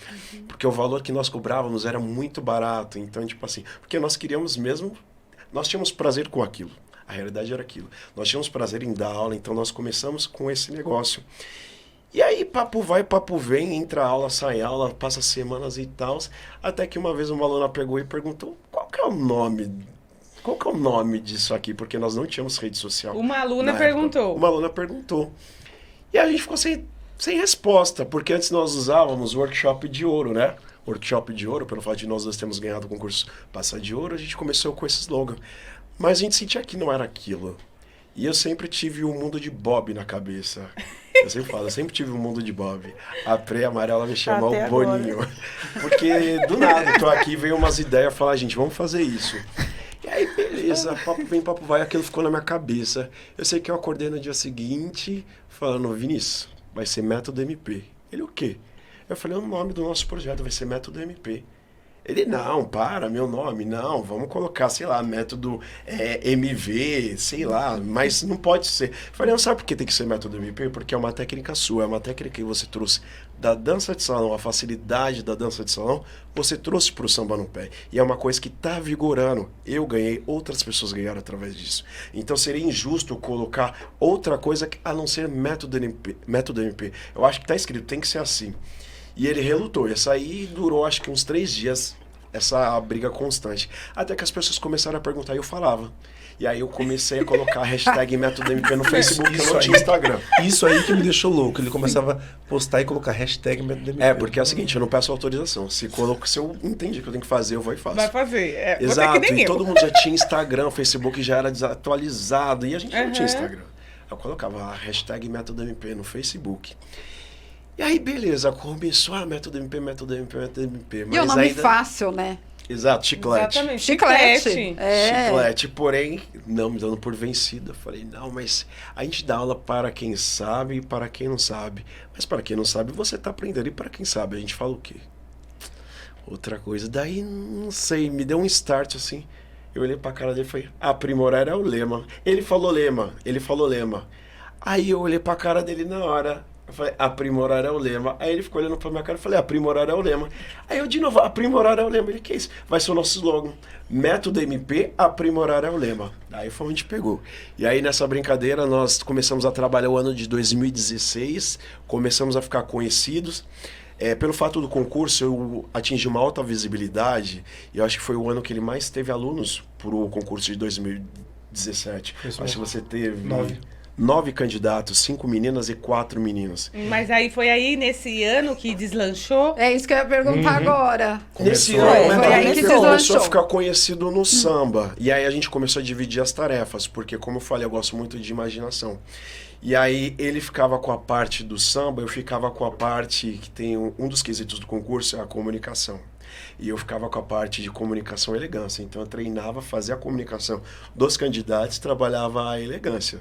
E: Porque o valor que nós cobrávamos era muito barato, então, tipo assim, porque nós queríamos mesmo, nós tínhamos prazer com aquilo. A realidade era aquilo. Nós tínhamos prazer em dar aula, então nós começamos com esse negócio. E aí, papo vai, papo vem, entra aula, sai aula, passa semanas e tal, até que uma vez uma aluna pegou e perguntou, qual que é o nome disso aqui? Porque nós não tínhamos rede social.
A: Uma aluna
E: na
A: perguntou.
E: época. Uma aluna perguntou. E a gente ficou sem resposta, porque antes nós usávamos o workshop de ouro, né? Workshop de ouro, pelo fato de nós dois termos ganhado o concurso Passa de Ouro, a gente começou com esse slogan. Mas a gente sentia que não era aquilo. E eu sempre tive um mundo de Bob na cabeça. Eu sempre falo, eu sempre tive um mundo de Bob. A Pré Amarela me chama
D: Até
E: o Boninho. Porque do nada, tô aqui, veio umas ideias, falar, gente, vamos fazer isso. E aí, beleza, papo vem, papo vai, aquilo ficou na minha cabeça. Eu sei que eu acordei no dia seguinte, falando, Vinícius, vai ser Método MP. Ele, o quê? Eu falei, o nome do nosso projeto vai ser Método MP. Ele, não, meu nome, não, vamos colocar, sei lá, método MV, sei lá, mas não pode ser. Eu falei, não, sabe por que tem que ser método MP? Porque é uma técnica sua, é uma técnica que você trouxe da dança de salão, a facilidade da dança de salão, você trouxe para o samba no pé. E é uma coisa que está vigorando. Eu ganhei, outras pessoas ganharam através disso. Então seria injusto colocar outra coisa a não ser método MP. Eu acho que está escrito, tem que ser assim. E ele relutou. Essa aí durou acho que uns 3 dias essa briga constante. Até que as pessoas começaram a perguntar e eu falava. E aí eu comecei a colocar a hashtag Método MP no Facebook, eu não tinha Instagram.
C: Isso aí que me deixou louco. Ele começava a postar e colocar hashtag Método MP.
E: Porque é o seguinte, eu não peço autorização. Se eu entendi que eu tenho que fazer, eu vou e faço.
A: Vai fazer. Você
E: Exato,
A: que nem
E: e
A: eu.
E: todo mundo já tinha Instagram, o Facebook já era desatualizado e a gente não tinha Instagram. Eu colocava a hashtag Método MP no Facebook. E aí, beleza, começou Método MP, Método MP, Método MP. Mas
B: E o nome
E: ainda...
B: fácil, né?
E: Exato, chiclete.
A: Exatamente.
B: Chiclete.
E: Chiclete, porém, não me dando por vencida. Falei, não, mas a gente dá aula para quem sabe e para quem não sabe. Mas para quem não sabe, você está aprendendo. E para quem sabe, a gente fala o quê? Outra coisa. Daí, não sei, me deu um start assim. Eu olhei pra cara dele e falei, aprimorar é o lema. Ele falou lema. Aí eu olhei pra cara dele na hora. Eu falei, aprimorar é o lema. Aí ele ficou olhando pra minha cara e falei, aprimorar é o lema. Aí eu de novo, aprimorar é o lema. Ele, que é isso? Vai ser o nosso slogan. Método MP, aprimorar é o lema. Aí foi onde pegou. E aí nessa brincadeira nós começamos a trabalhar o ano de 2016. Começamos a ficar conhecidos. Pelo fato do concurso, eu atingi uma alta visibilidade. E eu acho que foi o ano que ele mais teve alunos pro concurso de 2017.
C: Isso
E: acho que você teve...
C: 9
E: candidatos, 5 meninas e 4 meninos.
A: Mas aí foi aí nesse ano que deslanchou?
B: É isso que eu ia perguntar agora.
E: Nesse
C: Começou.
E: ano,
B: Foi aí que
E: começou
B: deslanchou.
E: a ficar conhecido no samba. E aí a gente começou a dividir as tarefas, porque como eu falei, eu gosto muito de imaginação. E aí ele ficava com a parte do samba, eu ficava com a parte que tem um dos quesitos do concurso, é a comunicação. E eu ficava com a parte de comunicação e elegância. Então eu treinava, fazia a comunicação dos candidatos, trabalhava a elegância.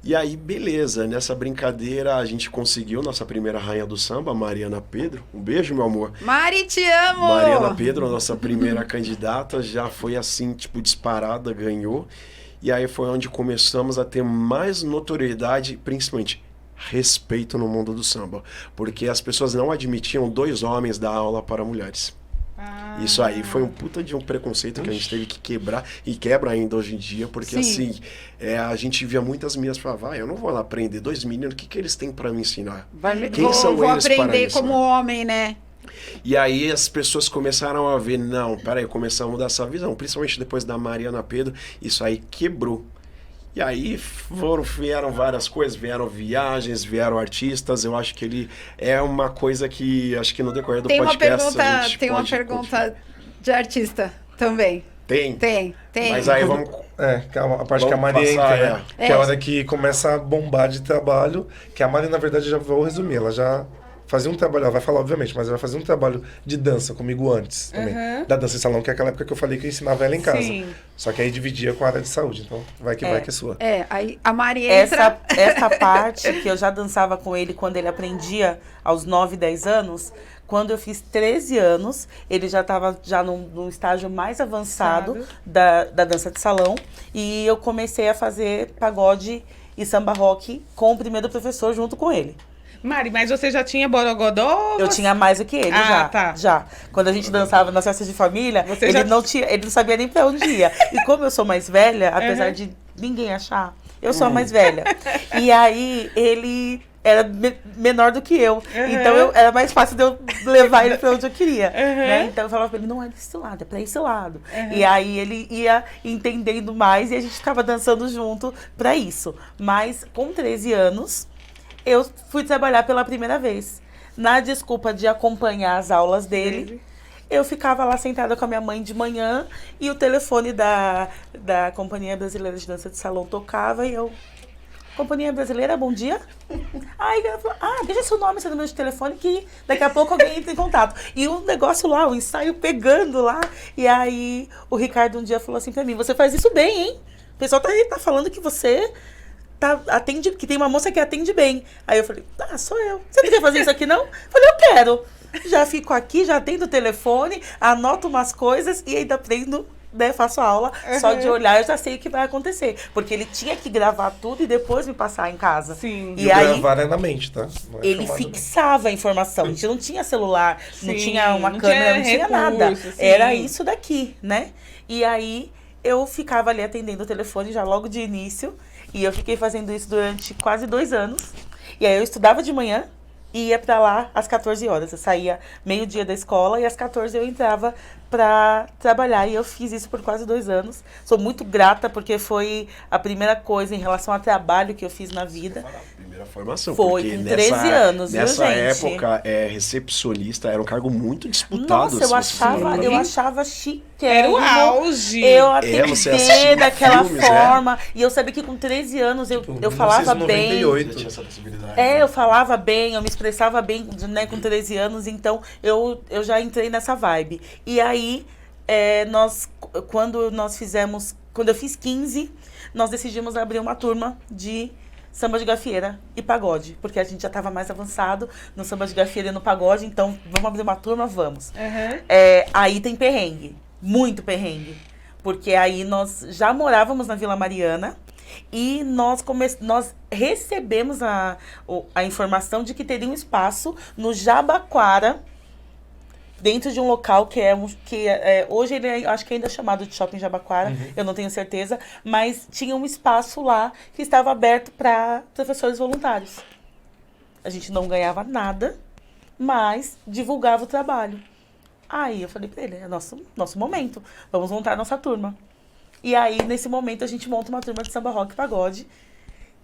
E: E aí, beleza, nessa brincadeira a gente conseguiu nossa primeira rainha do samba, Mariana Pedro. Um beijo, meu amor.
B: Mari, te amo!
E: Mariana Pedro, a nossa primeira candidata, já foi assim, tipo, disparada, ganhou. E aí foi onde começamos a ter mais notoriedade, principalmente respeito no mundo do samba. Porque as pessoas não admitiam 2 homens dar aula para mulheres. Isso aí foi um puta de um preconceito que a gente teve que quebrar e quebra ainda hoje em dia, porque
B: Sim.
E: assim, a gente via muitas meninas falar, eu não vou lá aprender 2 meninos, o que eles têm para me ensinar? Quem são
B: vou
E: eles para me
B: aprender
E: ensinar?
B: como homem, né?
E: E aí as pessoas começaram a ver, não, peraí, começamos a mudar essa visão, principalmente depois da Mariana Pedro, isso aí quebrou. E aí vieram várias coisas, vieram viagens, vieram artistas. Eu acho que ele é uma coisa que, acho que no decorrer do
B: Tem uma
E: podcast a gente
B: tem uma
E: pode
B: pergunta de artista também.
E: Tem.
B: Tem.
E: Mas aí vamos...
C: Que é a parte que a
E: Vamos
C: Mari
E: passar,
C: entra, né?
B: é.
C: Que é a hora que começa a bombar de trabalho, que a Mari, na verdade, já vou resumir, ela já fazia um trabalho, ela vai falar, obviamente, mas ela fazia um trabalho de dança comigo antes também. Da dança em salão, que é aquela época que eu falei que eu ensinava ela em casa.
A: Sim.
C: Só que aí dividia com a área de saúde, então vai que é sua.
B: Aí a Mari entra...
D: Essa parte que eu já dançava com ele quando ele aprendia aos 9, 10 anos, quando eu fiz 13 anos, ele já estava num estágio mais avançado da dança de salão, e eu comecei a fazer pagode e samba rock com o primeiro professor junto com ele.
A: Mari, mas você já tinha borogodó?
D: Eu tinha mais do que ele, já. Quando a gente dançava nas festas de família, ele não sabia nem pra onde ia. E como eu sou mais velha, apesar de ninguém achar, eu sou a mais velha. E aí, ele era menor do que eu. Então, era mais fácil de eu levar ele pra onde eu queria. Né? Então, eu falava pra ele, não é desse lado, é pra esse lado. E aí, ele ia entendendo mais e a gente ficava dançando junto pra isso. Mas, com 13 anos... eu fui trabalhar pela primeira vez. Na desculpa de acompanhar as aulas dele, eu ficava lá sentada com a minha mãe de manhã e o telefone da Companhia Brasileira de Dança de Salão tocava e eu... Companhia Brasileira, bom dia. Aí ela falou, deixa seu nome, seu número de telefone que daqui a pouco alguém entra em contato. E o negócio lá, o ensaio pegando lá. E aí o Ricardo um dia falou assim pra mim, você faz isso bem, hein? O pessoal tá falando que você... atende, que tem uma moça que atende bem. Aí eu falei, sou eu. Você não quer fazer isso aqui, não? Eu falei, eu quero. Já fico aqui, já atendo o telefone, anoto umas coisas e ainda aprendo, né, faço aula. Só de olhar eu já sei o que vai acontecer. Porque ele tinha que gravar tudo e depois me passar em casa.
A: Sim.
C: E aí, gravar é na mente, tá? Não é
D: ele fixava a informação. A gente não tinha celular, não tinha uma câmera, não tinha nada.
A: Sim.
D: Era isso daqui, né? E aí eu ficava ali atendendo o telefone já logo de início. E eu fiquei fazendo isso durante quase 2 anos. E aí eu estudava de manhã e ia pra lá às 14 horas. Eu saía meio-dia da escola e às 14 eu entrava pra trabalhar. E eu fiz isso por quase 2 anos. Sou muito grata porque foi a primeira coisa em relação ao trabalho que eu fiz na vida.
E: Primeira formação.
D: Foi,
E: porque
D: com 13 anos, viu,
E: nessa
D: gente?
E: época, recepcionista era um cargo muito disputado.
D: Nossa, eu
E: se você for
D: achava,
E: lembrar.
D: eu achava chique.
A: Era o auge.
D: Eu
E: você
D: atender
E: assistia
D: daquela
E: filmes,
D: forma. E eu sabia que com 13 anos eu falava bem.
C: 1998.
E: Você tinha essa possibilidade.
D: Eu falava bem, eu me expressava bem, né, com 13 anos, então eu já entrei nessa vibe. E aí, quando eu fiz 15, nós decidimos abrir uma turma de samba de gafieira e pagode, porque a gente já estava mais avançado no samba de gafieira e no pagode, então vamos abrir uma turma, vamos.
A: Uhum.
D: Aí tem perrengue, muito perrengue, porque aí nós já morávamos na Vila Mariana e nós recebemos a informação de que teria um espaço no Jabaquara, dentro de um local hoje ele acho que ainda é chamado de Shopping Jabaquara, eu não tenho certeza, mas tinha um espaço lá que estava aberto para professores voluntários. A gente não ganhava nada, mas divulgava o trabalho. Aí eu falei para ele, é nosso momento, vamos montar nossa turma. E aí, nesse momento, a gente monta uma turma de samba rock e pagode,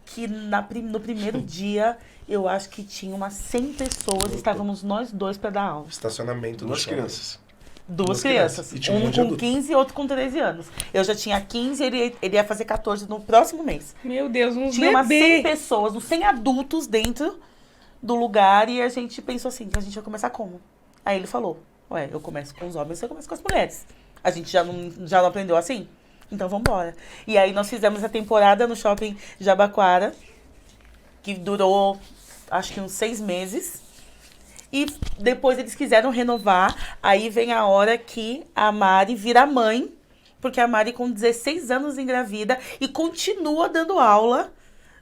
D: que no primeiro dia, eu acho que tinha umas 100 pessoas, estávamos nós dois para dar aula.
C: Estacionamento do
E: Duas
C: shopping.
E: crianças.
D: Duas crianças.
C: E tinha um
D: Um
C: monte de
D: com
C: adulto.
D: 15 e outro com 13 anos. Eu já tinha 15, ele ia fazer 14 no próximo mês.
A: Meu Deus, uns
D: Tinha umas 100
A: bebês.
D: pessoas, uns 100 adultos dentro do lugar e a gente pensou assim, que a gente ia começar como? Aí ele falou, eu começo com os homens, você começa com as mulheres. A gente já não aprendeu assim? Então vamos embora. E aí nós fizemos a temporada no Shopping Jabaquara, que durou acho que uns 6 meses. E depois eles quiseram renovar. Aí vem a hora que a Mari vira mãe, porque a Mari com 16 anos engravida e continua dando aula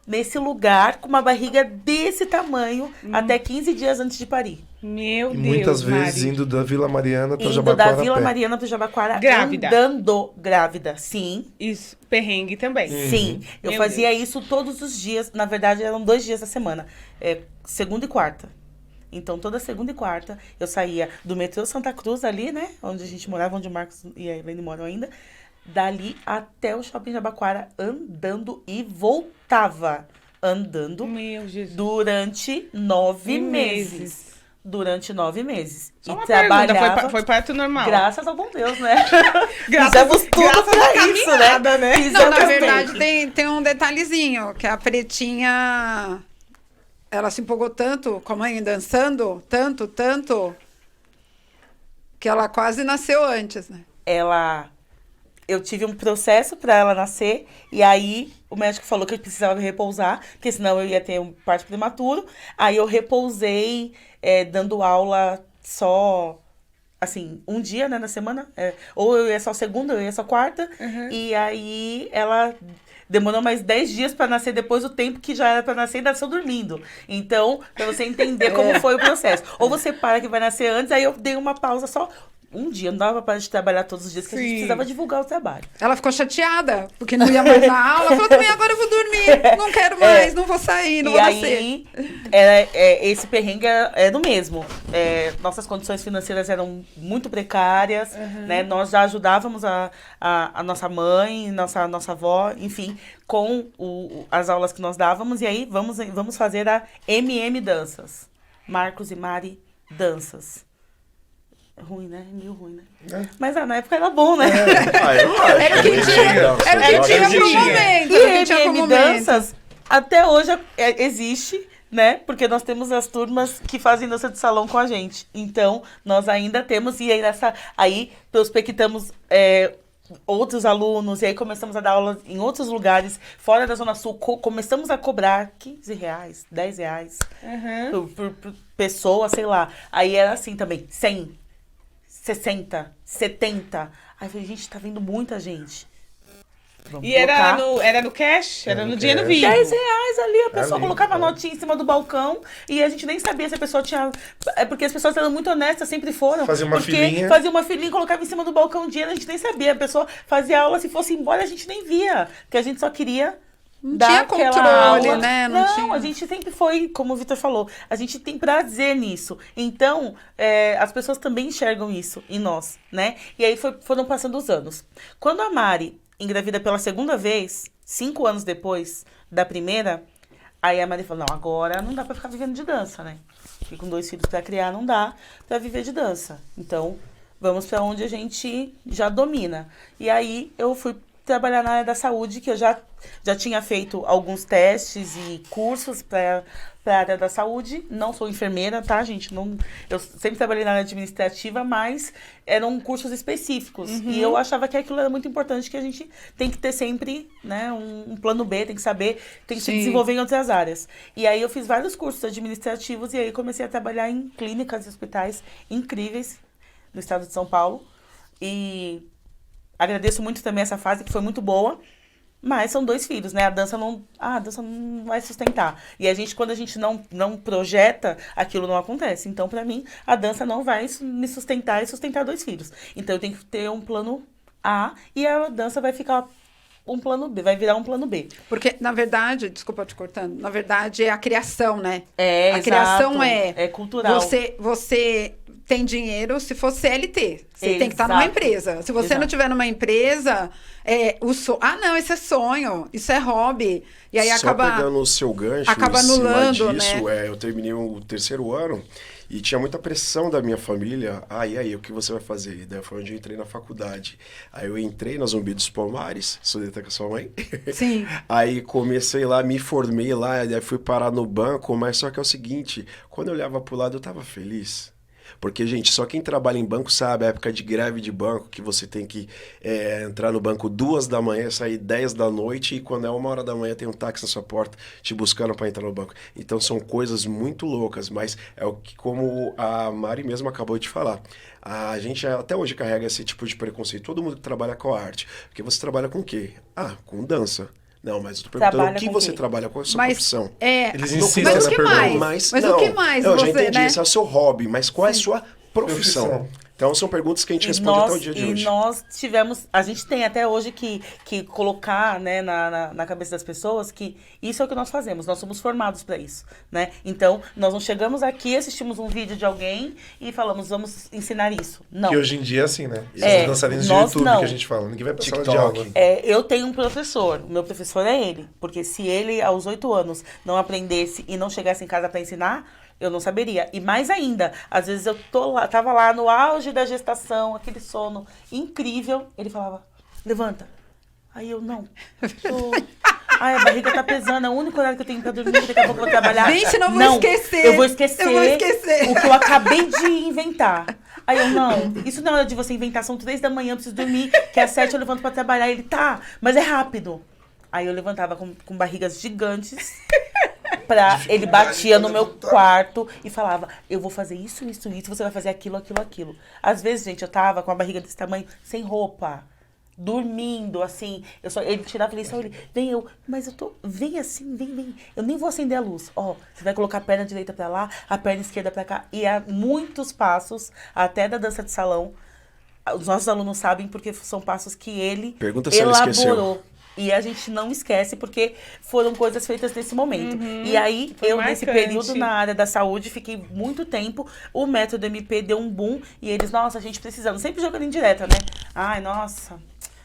D: nesse lugar com uma barriga desse tamanho até 15 dias antes de parir.
A: Meu
C: E
A: Deus,
C: muitas vezes
A: Mari.
C: indo da Vila Mariana para
D: Indo
C: Jabaquara
D: da
C: a
D: Vila
C: pé.
D: Mariana pro Jabaquara
A: Grávida.
D: andando grávida. Sim.
A: Isso, perrengue também.
D: Sim, eu
A: Meu
D: fazia isso todos os dias. Na verdade, eram 2 dias da semana. Segunda e quarta. Então, toda segunda e quarta, eu saía do metrô Santa Cruz ali, né? Onde a gente morava, onde o Marcos e a Helene moram ainda. Dali até o Shopping Jabaquara, andando e voltava andando
A: Meu Jesus.
D: durante 9 meses. Durante 9 meses.
A: Só
D: E
A: uma pergunta,
D: trabalhava...
A: foi parto normal?
D: Graças ao bom Deus, né?
A: Graças-
D: Fizemos tudo
A: graças
D: pra
A: à
D: isso,
A: caminhada, né?
B: Não,
D: Fizemos
B: na verdade,
D: tudo.
B: tem um detalhezinho, que a Pretinha, ela se empolgou tanto com a mãe dançando, tanto, que ela quase nasceu antes, né?
D: Eu tive um processo para ela nascer, e aí o médico falou que eu precisava repousar, porque senão eu ia ter um parto prematuro. Aí eu repousei, dando aula só, assim, um dia, né, na semana. Ou eu ia só segunda, ou eu ia só quarta. E aí ela demorou mais 10 dias para nascer depois do tempo que já era para nascer e nasceu dormindo. Então, para você entender como foi o processo. Ou você para que vai nascer antes, aí eu dei uma pausa só um dia. Não dava para de trabalhar todos os dias, que a gente
A: Sim.
D: precisava divulgar o trabalho.
B: Ela ficou chateada, porque não ia mais na aula. Ela falou também, agora eu vou dormir, não quero mais, não vou sair, não
D: E
B: vou nascer.
D: aí, esse perrengue no mesmo. Nossas condições financeiras eram muito precárias, né? Nós já ajudávamos a nossa mãe, nossa avó, enfim, com as aulas que nós dávamos. E aí, vamos fazer a MM Danças. Marcos e Mari Danças. Ruim, né? Meio ruim, né? Mas na época era bom, né?
B: Era o que tinha pro momento.
D: E
B: Era o que tinha pro
D: MM
B: momento.
D: Danças, até hoje existe, né? Porque nós temos as turmas que fazem dança de salão com a gente. Então, nós ainda temos, e aí prospectamos outros alunos, e aí começamos a dar aula em outros lugares, fora da Zona Sul, começamos a cobrar R$15, R$10 por pessoa, sei lá. Aí era assim também, 100, 60, 70. Aí eu falei, gente, tá vindo muita gente. Vamos
A: E era
D: colocar
A: no cash? Era
C: Era
A: no
C: no
A: dinheiro
C: cash.
A: vivo?
D: R$10 ali, a pessoa
C: Ali,
D: colocava a
C: é.
D: notinha em cima do balcão e a gente nem sabia se a pessoa tinha... porque as pessoas eram muito honestas, sempre foram.
C: Fazia uma
D: porque
C: filinha.
D: fazia uma filinha, colocava em cima do balcão o dinheiro, a gente nem sabia. A pessoa fazia aula, se fosse embora, a gente nem via. Porque a gente só queria
B: Não
D: dá
B: tinha
D: aquela
B: controle,
D: aula.
B: né?
D: Não,
B: tinha.
D: a gente sempre foi, como o Vitor falou, a gente tem prazer nisso. Então, as pessoas também enxergam isso em nós, né? E aí foram passando os anos. Quando a Mari engravida pela segunda vez, 5 anos depois da primeira, aí a Mari falou, não, agora não dá pra ficar vivendo de dança, né? Porque com 2 filhos pra criar não dá pra viver de dança. Então, vamos pra onde a gente já domina. E aí eu fui trabalhar na área da saúde, que eu já tinha feito alguns testes e cursos para a área da saúde. Não sou enfermeira, tá, gente? Não, eu sempre trabalhei na área administrativa, mas eram cursos específicos. E eu achava que aquilo era muito importante, que a gente tem que ter sempre, né, um plano B, tem que saber, tem que se desenvolver em outras áreas. E aí eu fiz vários cursos administrativos e aí comecei a trabalhar em clínicas e hospitais incríveis no estado de São Paulo. E agradeço muito também essa fase, que foi muito boa. Mas são 2 filhos, né? A dança não vai sustentar. E a gente, quando a gente não projeta, aquilo não acontece. Então, pra mim, a dança não vai me sustentar e sustentar 2 filhos. Então, eu tenho que ter um plano A e a dança vai ficar um plano B, vai virar um plano B.
B: Porque, na verdade, desculpa te cortando, na verdade é a criação, né?
D: A
B: criação
D: é cultural.
B: Você tem dinheiro se for CLT. Você tem que estar numa empresa. Se você não tiver numa empresa, não, esse é sonho, isso é hobby. E aí
E: Só pegando o seu gancho,
B: acaba anulando,
E: disso,
B: né?
E: Eu terminei o 3º ano e tinha muita pressão da minha família. E aí, o que você vai fazer? E daí foi onde eu entrei na faculdade. Aí eu entrei na Zumbi dos Palmares, estudei com a sua mãe.
B: Sim.
E: Aí comecei lá, me formei lá, aí fui parar no banco, mas só que é o seguinte, quando eu olhava pro lado eu tava feliz. Porque, gente, só quem trabalha em banco sabe a época de greve de banco, que você tem que entrar no banco 2 da manhã, sair 10 da noite, e quando é 1 hora da manhã tem um táxi na sua porta te buscando para entrar no banco. Então, são coisas muito loucas, mas é o que, como a Mari mesmo acabou de falar, a gente até hoje carrega esse tipo de preconceito. Todo mundo que trabalha com arte. Porque você trabalha com o quê? Com dança. Não, mas eu tô perguntando o que você trabalha, qual é a sua profissão?
C: Eles insistem
B: mas
C: na
B: o que
C: pergunta.
B: mais? Mas o que mais
E: eu
B: você,
E: já entendi,
B: né?
E: esse é o seu hobby, mas qual é a sua profissão? Então, são perguntas que a gente responde até o dia de hoje.
D: E nós tivemos... A gente tem até hoje que colocar, né, na cabeça das pessoas que isso é o que nós fazemos. Nós somos formados para isso, né? Então, nós não chegamos aqui, assistimos um vídeo de alguém e falamos, vamos ensinar isso. Não.
C: Que hoje em dia é assim, né? Esses dançarinos de YouTube que a gente fala. Ninguém vai pra sala de aula.
D: Eu tenho um professor. O meu professor é ele. Porque se ele, aos 8 anos, não aprendesse e não chegasse em casa para ensinar, eu não saberia. E mais ainda, às vezes eu tava lá no auge da gestação, aquele sono incrível. Ele falava, levanta. Aí eu, não. Ai, a barriga tá pesando, é o único horário que eu tenho pra dormir, daqui a pouco eu vou trabalhar.
B: Gente, não vou esquecer.
D: Eu vou esquecer o que eu acabei de inventar. Aí eu, não, isso não é hora de você inventar, são 3 da manhã, eu preciso dormir, que às 7 eu levanto pra trabalhar. Ele, tá, mas é rápido. Aí eu levantava com barrigas gigantes. Ele batia no meu quarto e falava, eu vou fazer isso, você vai fazer aquilo. Às vezes, gente, eu tava com a barriga desse tamanho, sem roupa, dormindo, assim. Ele tirava ele só, mas eu tô, vem assim, vem. Eu nem vou acender a luz. Você vai colocar a perna direita pra lá, a perna esquerda pra cá. E há muitos passos, até da dança de salão, os nossos alunos sabem porque são passos que ele elaborou. E a gente não esquece, porque foram coisas feitas nesse momento. E aí, nesse período na área da saúde, fiquei muito tempo. O método MP deu um boom. E eles, nossa, a gente precisando. Sempre jogando indireta, né? Ai, nossa,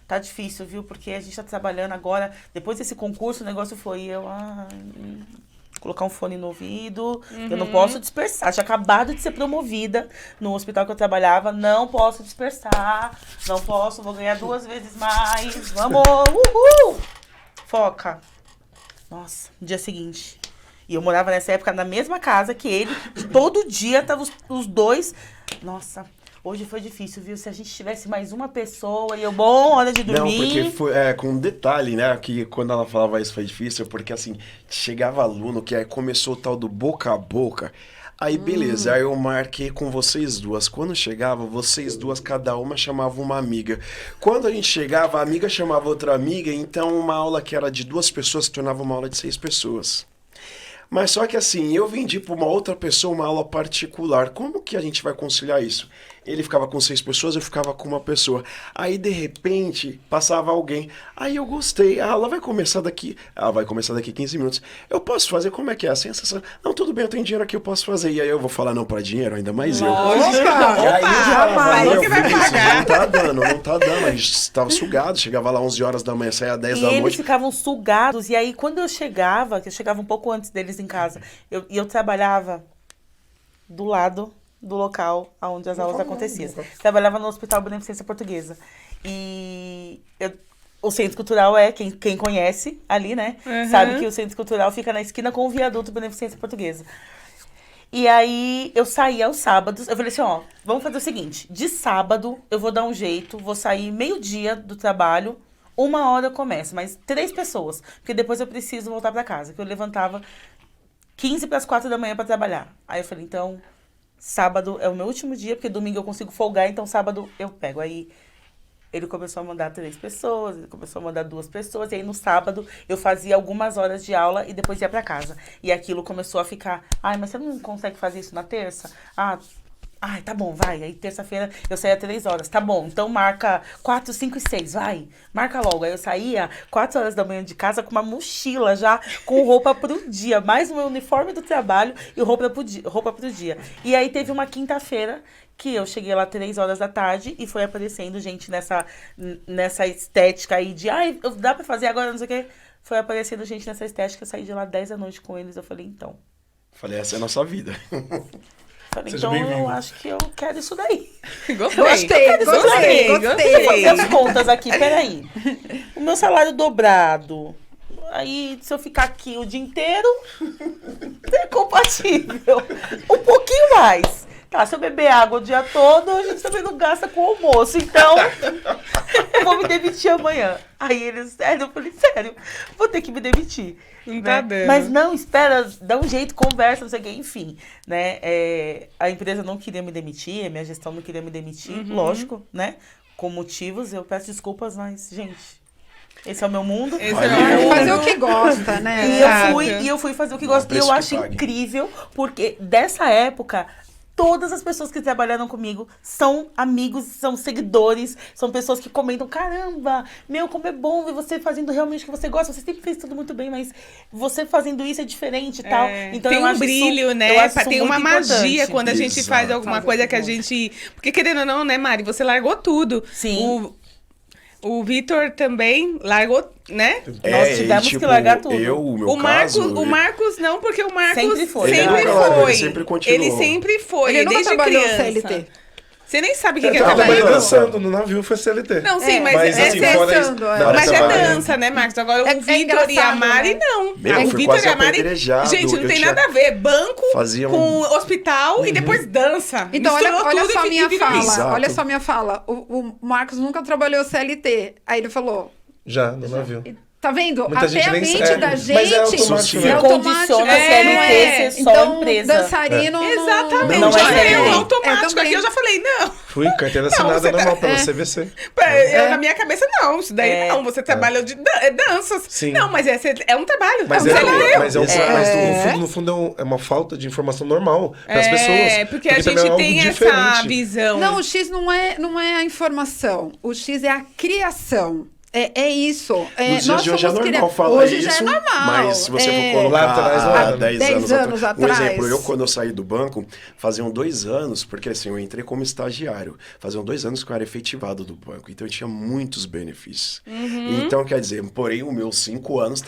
D: tá difícil, viu? Porque a gente tá trabalhando agora. Depois desse concurso, o negócio foi colocar um fone no ouvido. Eu não posso dispersar. Tinha acabado de ser promovida no hospital que eu trabalhava. Não posso dispersar. Não posso. Vou ganhar 2 vezes mais. Vamos! Uhul! Foca. Nossa, no dia seguinte. E eu morava nessa época na mesma casa que ele. Todo dia tava os 2. Nossa, hoje foi difícil, viu? Se a gente tivesse mais uma pessoa, hora de dormir.
E: Não, porque foi com um detalhe, né? Que quando ela falava isso foi difícil, porque assim, chegava aluno que aí começou o tal do boca a boca. Aí beleza, aí eu marquei com vocês duas. Quando chegava, vocês duas, cada uma chamava uma amiga. Quando a gente chegava, a amiga chamava outra amiga, então uma aula que era de 2 pessoas se tornava uma aula de 6 pessoas. Mas só que assim, eu vendi para uma outra pessoa uma aula particular. Como que a gente vai conciliar isso? Ele ficava com 6 pessoas, eu ficava com uma pessoa. Aí, de repente, passava alguém. Aí eu gostei. Ah, ela vai começar daqui. Ela vai começar daqui 15 minutos. Eu posso fazer? Como é que é? A sensação? Não, tudo bem, eu tenho dinheiro aqui, eu posso fazer. E aí eu vou falar não pra dinheiro, ainda mais eu.
A: Lógico.
E: E aí eu falava,
A: falou
E: meu,
A: que vai
E: Vinícius,
A: pagar.
E: não tá dando. A gente estava sugado, chegava lá 11 horas da manhã, saía 10
D: E
E: da
D: eles
E: noite.
D: ficavam sugados. E aí, quando eu chegava, que eu chegava um pouco antes deles em casa, eu trabalhava do lado do local onde as aulas aconteciam. Trabalhava no Hospital Beneficência Portuguesa. E o Centro Cultural quem conhece ali, né? Sabe que o Centro Cultural fica na esquina com o Viaduto Beneficência Portuguesa. E aí, eu saía aos sábados. Eu falei assim, ó, vamos fazer o seguinte. De sábado, eu vou dar um jeito. Vou sair meio-dia do trabalho. 1h eu começo, mas 3 pessoas. Porque depois eu preciso voltar pra casa. Que eu levantava 15 para as 4 da manhã pra trabalhar. Aí eu falei, então, sábado é o meu último dia. Porque domingo eu consigo folgar, então sábado eu pego. Aí ele começou a mandar 3 pessoas, ele começou a mandar 2 pessoas. E aí no sábado eu fazia algumas horas de aula e depois ia pra casa. E aquilo começou a ficar, ai, mas você não consegue fazer isso na terça? Ai, tá bom, vai. Aí terça-feira eu saía 3 horas. Tá bom, então marca 4, 5 e 6, vai. Marca logo. Aí eu saía 4 horas da manhã de casa com uma mochila já, com roupa pro dia. Mais o meu uniforme do trabalho e roupa pro dia. E aí teve uma quinta-feira que eu cheguei lá 3 horas da tarde e foi aparecendo gente nessa estética aí de, ai, dá pra fazer agora, não sei o quê. Foi aparecendo gente nessa estética, eu saí de lá 10 da noite com eles. Eu falei, então.
E: Falei, essa é a nossa vida.
D: Falei,
C: Seja
D: então
C: bem-vindo.
D: eu acho que eu quero isso daí.
B: Gostei.
D: Vou fazer as contas aqui, peraí. O meu salário dobrado. Aí, se eu ficar aqui o dia inteiro, é compatível. Um pouquinho mais. Tá, se eu beber água o dia todo, a gente também não gasta com o almoço. Então, eu vou me demitir amanhã. Aí eles, sério, eu falei, sério, vou ter que me demitir.
A: Não tá dando.
D: Mas não, espera, dá um jeito, conversa, não sei o quê, enfim. Né? A empresa não queria me demitir, a minha gestão não queria me demitir, lógico, né? Com motivos, eu peço desculpas, mas, gente, esse é o meu mundo.
A: Esse é o meu mundo.
B: Fazer o que gosta, né?
D: E eu fui fazer o que gosto. E
E: preço
D: eu
E: que
D: acho
E: pague.
D: incrível, porque dessa época, todas as pessoas que trabalharam comigo são amigos, são seguidores, são pessoas que comentam, caramba, meu, como é bom ver você fazendo realmente o que você gosta. Você sempre fez tudo muito bem, mas você fazendo isso é diferente e tal. Então,
A: tem
D: eu
A: um
D: acho
A: brilho,
D: isso,
A: né?
D: eu acho isso
A: Tem uma
D: muito
A: magia
D: importante.
A: quando a gente faz
E: Exato.
A: alguma coisa que a gente... Porque querendo ou não, né, Mari? Você largou tudo.
D: Sim.
A: O Vitor também largou, né?
D: Nós tivemos que largar tudo.
E: O meu
A: O Marcos,
E: caso,
A: o Marcos não, porque o Marcos
D: Sempre foi.
E: Ele
A: sempre
E: nunca largou,
A: foi.
E: ele sempre continuou.
A: Ele sempre foi,
B: Ele nunca
A: desde
B: trabalhou
A: criança.
B: CLT.
A: Você nem sabe o que,
C: Eu
A: que ele
C: tava
A: trabalhou.
C: dançando no navio, foi CLT.
A: Não, sim,
B: É,
A: mas,
C: mas,
A: é,
C: assim,
A: é-
C: fora
B: pensando,
C: isso,
B: é.
C: na hora
A: mas
C: que
A: é
C: trabalhando.
A: dança, né, Marcos? Agora
B: É
A: o Vitor e a
B: engraçado,
A: Mari,
B: né?
A: não.
E: Meu, eu
A: o
E: fui
A: Vitor
E: quase
A: e a Mari.
E: apedrejado,
A: Gente, não
E: eu
A: tem
E: tinha-
A: nada a ver. Banco
E: Fazia
A: com hospital e depois dança.
B: Então,
A: Misturou
B: olha
A: tudo
B: só a
A: e
B: minha
A: vira
B: fala.
A: isso.
E: Exato.
B: Olha só a minha fala. O Marcos nunca trabalhou CLT. Aí ele falou,
C: Já, no navio.
B: tá vendo?
C: Muita
B: Até
C: gente
B: a
C: nem
B: mente
C: sabe.
B: da
C: Mas
B: gente
C: é automático,
B: é
C: né?
B: automático.
D: Condiciona
A: a CLT
D: ser só
B: então,
D: empresa.
B: dançarino
A: Exatamente,
D: Não é
A: já é
D: também.
A: automático.
B: também.
A: Aqui eu já falei, não.
C: Fui, carteira assinada
A: você tá-
C: normal pela CVC.
A: Na minha cabeça, não. Isso daí não. Você trabalha de danças.
C: Sim.
A: Não, mas é um trabalho.
C: Mas,
A: Você não leu.
C: mas no fundo é uma falta de informação normal para as pessoas.
A: É, porque a
C: também
A: gente
C: é algo
A: tem essa
C: diferente.
A: visão.
B: Não, o X não é a informação. O X é a criação. É isso.
E: Nos dias de hoje é
B: somos
E: normal falar
B: Hoje
E: isso,
B: já é normal.
E: mas se você for colocar
C: Lá atrás não
E: há
C: era.
E: 10 anos
B: atrás.
E: Um exemplo, eu quando eu saí do banco, faziam 2 anos, porque assim, eu entrei como estagiário, faziam 2 anos que eu era efetivado do banco, então eu tinha muitos benefícios. Então, quer dizer, porém, os meus 5 anos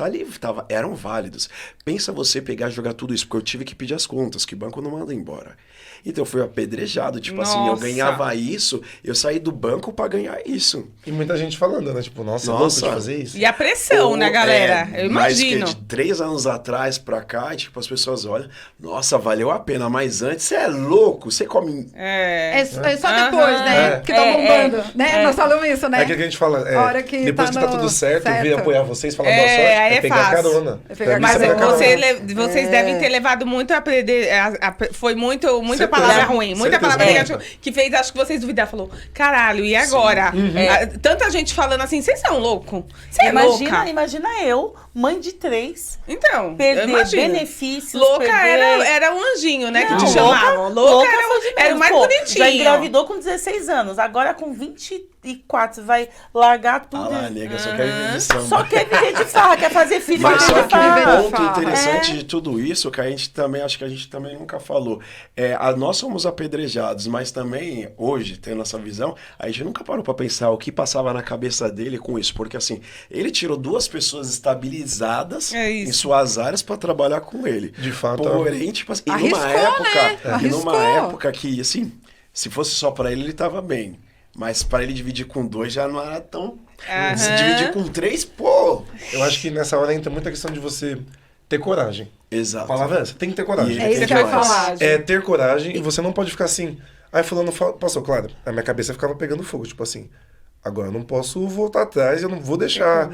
E: eram válidos. Pensa você pegar e jogar tudo isso, porque eu tive que pedir as contas, que o banco não manda embora. Então, eu fui apedrejado, tipo assim, eu
A: Nossa.
E: ganhava isso, eu saí do banco pra ganhar isso.
C: E muita gente falando, né? Tipo, nossa, é louco de fazer isso.
A: E a pressão, né, galera? Eu
E: Mais
A: imagino.
E: que de 3 anos atrás pra cá, tipo, as pessoas olham, nossa, valeu a pena, mas antes você é louco, você come.
B: É só depois, né?
C: É.
B: Que tá bombando. Né? Nós falamos isso, né?
C: É que a gente fala,
B: A hora que
C: depois
B: tá
C: que tá
B: no
C: tudo certo,
B: certo.
C: vir apoiar vocês, falar
A: É,
C: boa sorte,
A: aí é
C: pegar
A: fácil.
C: carona.
B: É pegar
C: Pra mim,
A: Mas
C: você pega carona.
A: vocês devem ter levado muito a aprender. Foi muita
C: Certeza.
A: palavra ruim, muita
C: Certeza.
A: palavra
C: É.
A: negativa. Que fez, acho que vocês duvidaram. Falou, caralho, e agora? Tanta gente falando assim, vocês são loucos? Você é louca?
D: Imagina eu, mãe de 3,
A: Então, eu
D: perder
A: imagino.
D: benefícios.
A: Louca
D: perder...
A: era um anjinho, né?
D: Não,
A: que te
D: louca-
A: chamavam.
D: louca
A: Era
D: foi de
A: Era o mais
D: Pô,
A: bonitinho.
D: já engravidou com 16 anos. Agora com 24, você vai largar tudo.
E: Ah lá, nega, só quer viver de samba.
D: Só quer viver de farra, quer fazer filho,
E: Mas
D: quer
E: só
D: viver de
E: que um
D: farra.
E: ponto
B: farra.
E: interessante de tudo isso, que a gente também, acho que a gente também nunca falou, nós somos apedrejados, mas também, hoje, tendo essa visão, a gente nunca parou pra pensar o que passava na cabeça dele com isso, porque assim, ele tirou 2 pessoas estabilizadas
A: É isso.
E: em suas áreas pra trabalhar com ele.
C: De fato,
E: Porém, tipo assim,
B: Arriscou,
E: e
B: Arriscou.
E: numa época que, assim, se fosse só pra ele tava bem. Mas pra ele dividir com 2 já não era tão...
A: Aham.
E: Se dividir com 3, pô...
C: Eu acho que nessa hora entra muita questão de você ter coragem. A
E: Exato.
C: palavra é essa, tem que ter coragem.
E: E
B: É isso
E: tem
B: que eu ia
E: demais.
B: falar.
C: É ter coragem e você não pode ficar assim. Aí fulano passou, claro, a minha cabeça ficava pegando fogo, tipo assim, agora eu não posso voltar atrás, eu não vou deixar.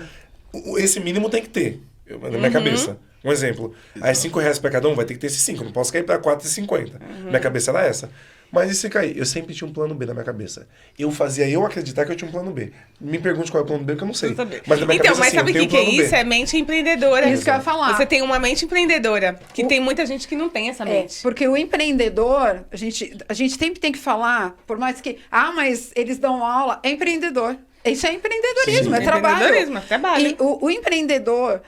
C: Esse mínimo tem que ter, na minha cabeça. Um exemplo, aí R$5 pra cada um, vai ter que ter esses 5, eu não posso cair pra R$4,50. Minha cabeça era essa. Mas e se cair? Eu sempre tinha um plano B na minha cabeça. Eu fazia eu acreditar que eu tinha um plano B. Me pergunte qual é o plano B, que eu não sei.
A: Não sabia.
C: Mas na minha
A: Então,
C: cabeça,
A: mas
C: assim,
A: sabe
C: eu
A: o
C: tenho
A: que
C: um
A: é
C: plano B.
A: isso? É mente empreendedora.
B: Isso que eu ia falar.
A: Você tem uma mente empreendedora, que tem muita gente que não tem essa mente.
B: Porque o empreendedor, a gente sempre tem que falar, por mais que, mas eles dão aula, é empreendedor. Isso é empreendedorismo,
C: Sim.
B: é trabalho.
A: Empreendedorismo, é trabalho.
B: E o empreendedor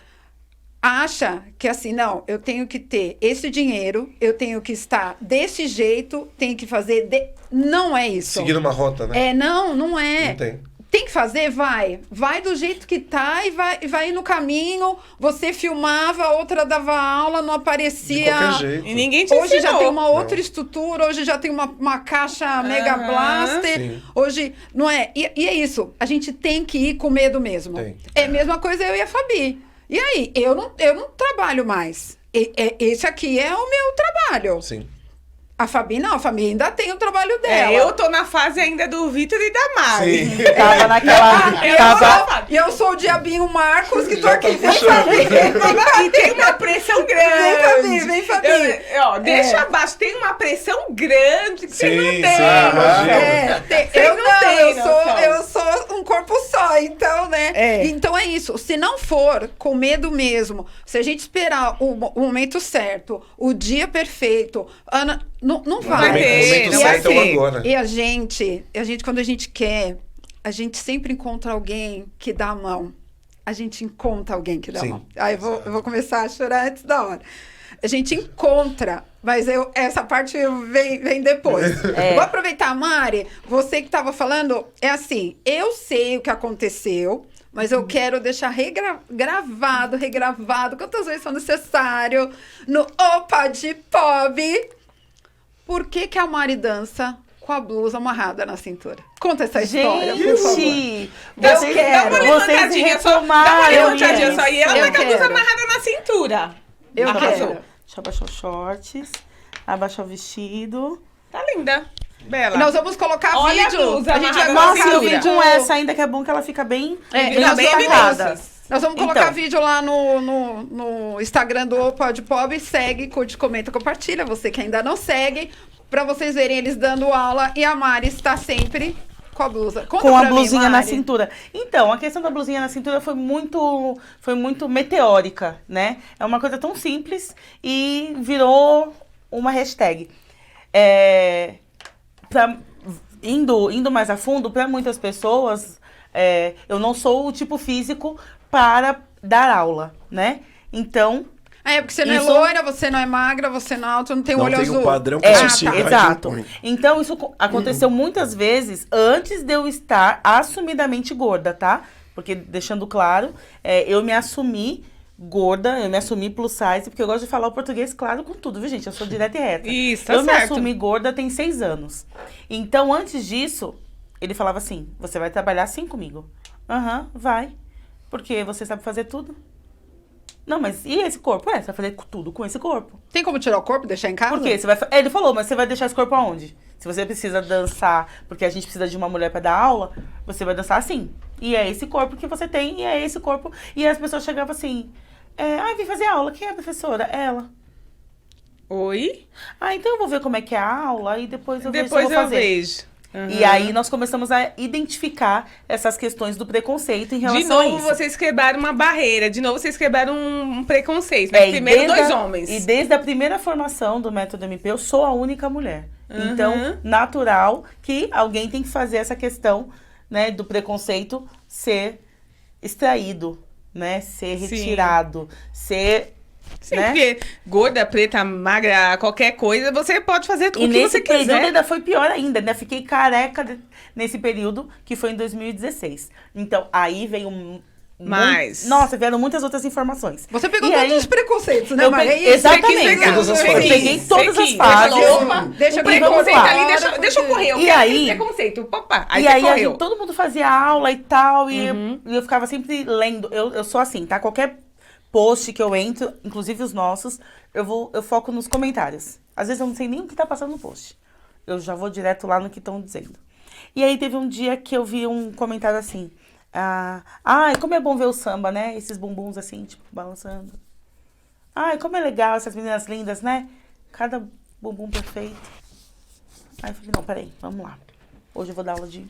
B: acha que assim, não, eu tenho que ter esse dinheiro, eu tenho que estar desse jeito, tenho que fazer... Não é isso.
C: Seguir uma rota, né?
B: Não é.
C: Não tem.
B: Tem que fazer? Vai. Vai do jeito que tá e vai no caminho. Você filmava, outra dava aula, não
C: De
B: aparecia.
C: qualquer jeito.
A: E ninguém te
B: Hoje já
A: ensinou.
B: tem uma outra estrutura, hoje já tem uma caixa Mega
A: Aham.
B: Blaster.
C: Sim.
B: Hoje, não é? E é isso, a gente tem que ir com medo mesmo.
C: Tem.
B: É a mesma coisa eu e a Fabi. E aí, eu não trabalho mais. Esse aqui é o meu trabalho.
C: Sim.
B: A Fabi não, a Fabi ainda tem o trabalho dela.
A: Eu tô na fase ainda do Vitor e da Mari.
C: Sim.
D: Tava naquela...
B: E eu sou o diabinho Marcos, que tô aqui. Vem,
C: puxando.
B: Fabi.
A: E tem uma pressão grande.
B: Vem, Fabi.
A: Deixa abaixo, tem uma pressão grande que você não
C: Sim,
A: tem.
C: sim, imagino.
B: Eu
A: não
B: não,
A: têm noção.
B: eu sou um corpo só, então, né? Então é isso. Se não for com medo mesmo, se a gente esperar o momento certo, o dia perfeito, Ana, não vai.
A: vai ter,
C: O momento
A: não
C: certo
A: vai
C: é o
A: ter.
C: agora.
B: E a gente, quando a gente quer, a gente sempre encontra alguém que dá a mão. A gente encontra alguém que dá a
C: Sim.
B: mão. Aí eu vou começar a chorar antes da hora. A gente encontra, mas essa parte vem depois. Vou aproveitar, Mari, você que estava falando, é assim, eu sei o que aconteceu, mas eu quero deixar regravado, quantas vezes for necessário, no Opa de Pob. Por que a Mari dança com a blusa amarrada na cintura? Conta essa história, por favor.
D: Gente,
A: Dá
D: vocês,
A: uma
D: vocês
A: levantadinha só. Dá uma
D: reformaram
A: levantadinha
D: isso.
A: só. E ela
B: Eu
A: tá com a blusa
B: quero.
A: amarrada na cintura.
B: Eu
A: Arrasou.
B: quero.
D: Deixa eu abaixar os shorts, abaixar o vestido.
A: Tá linda. Bela.
B: E nós vamos colocar
A: Olha a
B: vídeo.
A: blusa
B: A gente vai
A: amarrada na
D: Nossa,
B: colocar
D: eu
A: cintura.
D: vi com essa ainda, que é bom que ela fica bem,
B: É,
D: bem
B: nós
A: bem
D: destacada.
A: evidências.
B: Nós vamos colocar
D: Então.
B: vídeo lá no Instagram do Pode Pob. Segue, curte, comenta, compartilha. Você que ainda não segue, pra vocês verem eles dando aula. E a Mari está sempre com a blusa. Conta
D: Com a
B: pra mim,
D: blusinha na
B: Mari.
D: cintura. Então, a questão da blusinha na cintura foi muito meteórica, né? É uma coisa tão simples e virou uma hashtag. Indo mais a fundo, para muitas pessoas, eu não sou o tipo físico para dar aula, né? Então,
B: Porque você não é
D: Isso-
B: loira, você não é magra, você não é alta, não tem
E: Não
B: olho
E: tem
B: azul.
E: um padrão que
D: É,
E: a sociedade
D: exato.
E: impõe.
D: Então, isso aconteceu muitas vezes antes de eu estar assumidamente gorda, tá? Porque, deixando claro, eu me assumi gorda, eu me assumi plus size, porque eu gosto de falar o português claro com tudo, viu, gente? Eu sou direta e reta.
A: Isso, tá
D: eu me
A: certo.
D: assumi gorda tem 6 anos. Então, antes disso, ele falava assim, você vai trabalhar assim comigo? Aham, vai. Porque você sabe fazer tudo? Não, mas e esse corpo? Você vai fazer tudo com esse corpo.
B: Tem como tirar o corpo e deixar em casa?
D: Por quê? Ele falou, mas você vai deixar esse corpo aonde? Se você precisa dançar, porque a gente precisa de uma mulher pra dar aula, você vai dançar assim. E é esse corpo que você tem, e é esse corpo. E as pessoas chegavam assim, vim fazer aula. Quem é a professora? Ela.
A: Oi?
D: Então eu vou ver como é que é a aula e depois eu vejo se
A: Depois
D: eu vou
A: eu
D: fazer.
A: vejo.
D: E aí nós começamos a identificar essas questões do preconceito em relação
A: De novo,
D: a isso.
A: vocês quebraram uma barreira. De novo, vocês quebraram um preconceito. Mas
D: e
A: primeiro,
D: desde
A: dois
D: a-
A: homens.
D: E desde a primeira formação do Método MP, eu sou a única mulher. Então, natural que alguém tem que fazer essa questão, né, do preconceito ser extraído, né? Ser
A: Sim.
D: retirado, ser...
A: Sim,
D: né?
A: porque gorda, preta, magra, qualquer coisa, você pode fazer o
D: E
A: que
D: nesse
A: você
D: período
A: quiser.
D: ainda foi pior ainda, né? Fiquei careca nesse período, que foi em 2016. Então, aí veio
A: Mais.
D: Nossa, vieram muitas outras informações.
B: Você pegou
D: E
B: todos
D: aí-
B: os preconceitos, né,
D: Eu
B: Maria?
D: peguei-
B: É isso?
D: exatamente.
C: Todas as
D: Eu
C: fases.
D: peguei todas as
A: Sequinho.
D: fases.
A: Ele falou, opa,
B: Deixa
A: o
B: eu
A: preconceito
D: vamos lá.
A: ali, deixa eu correr. Eu
D: E
A: quero
D: aí-
A: aquele preconceito. Opa, aí
D: E
A: você
D: aí,
A: correu.
D: todo mundo fazia aula e tal, e eu ficava sempre lendo. Eu sou assim, tá? Qualquer post que eu entro, inclusive os nossos, eu foco nos comentários. Às vezes eu não sei nem o que tá passando no post. Eu já vou direto lá no que estão dizendo. E aí teve um dia que eu vi um comentário assim, ai, como é bom ver o samba, né? Esses bumbuns assim, tipo, balançando. Ai, como é legal essas meninas lindas, né? Cada bumbum perfeito. Aí eu falei, não, peraí, vamos lá. Hoje eu vou dar aula de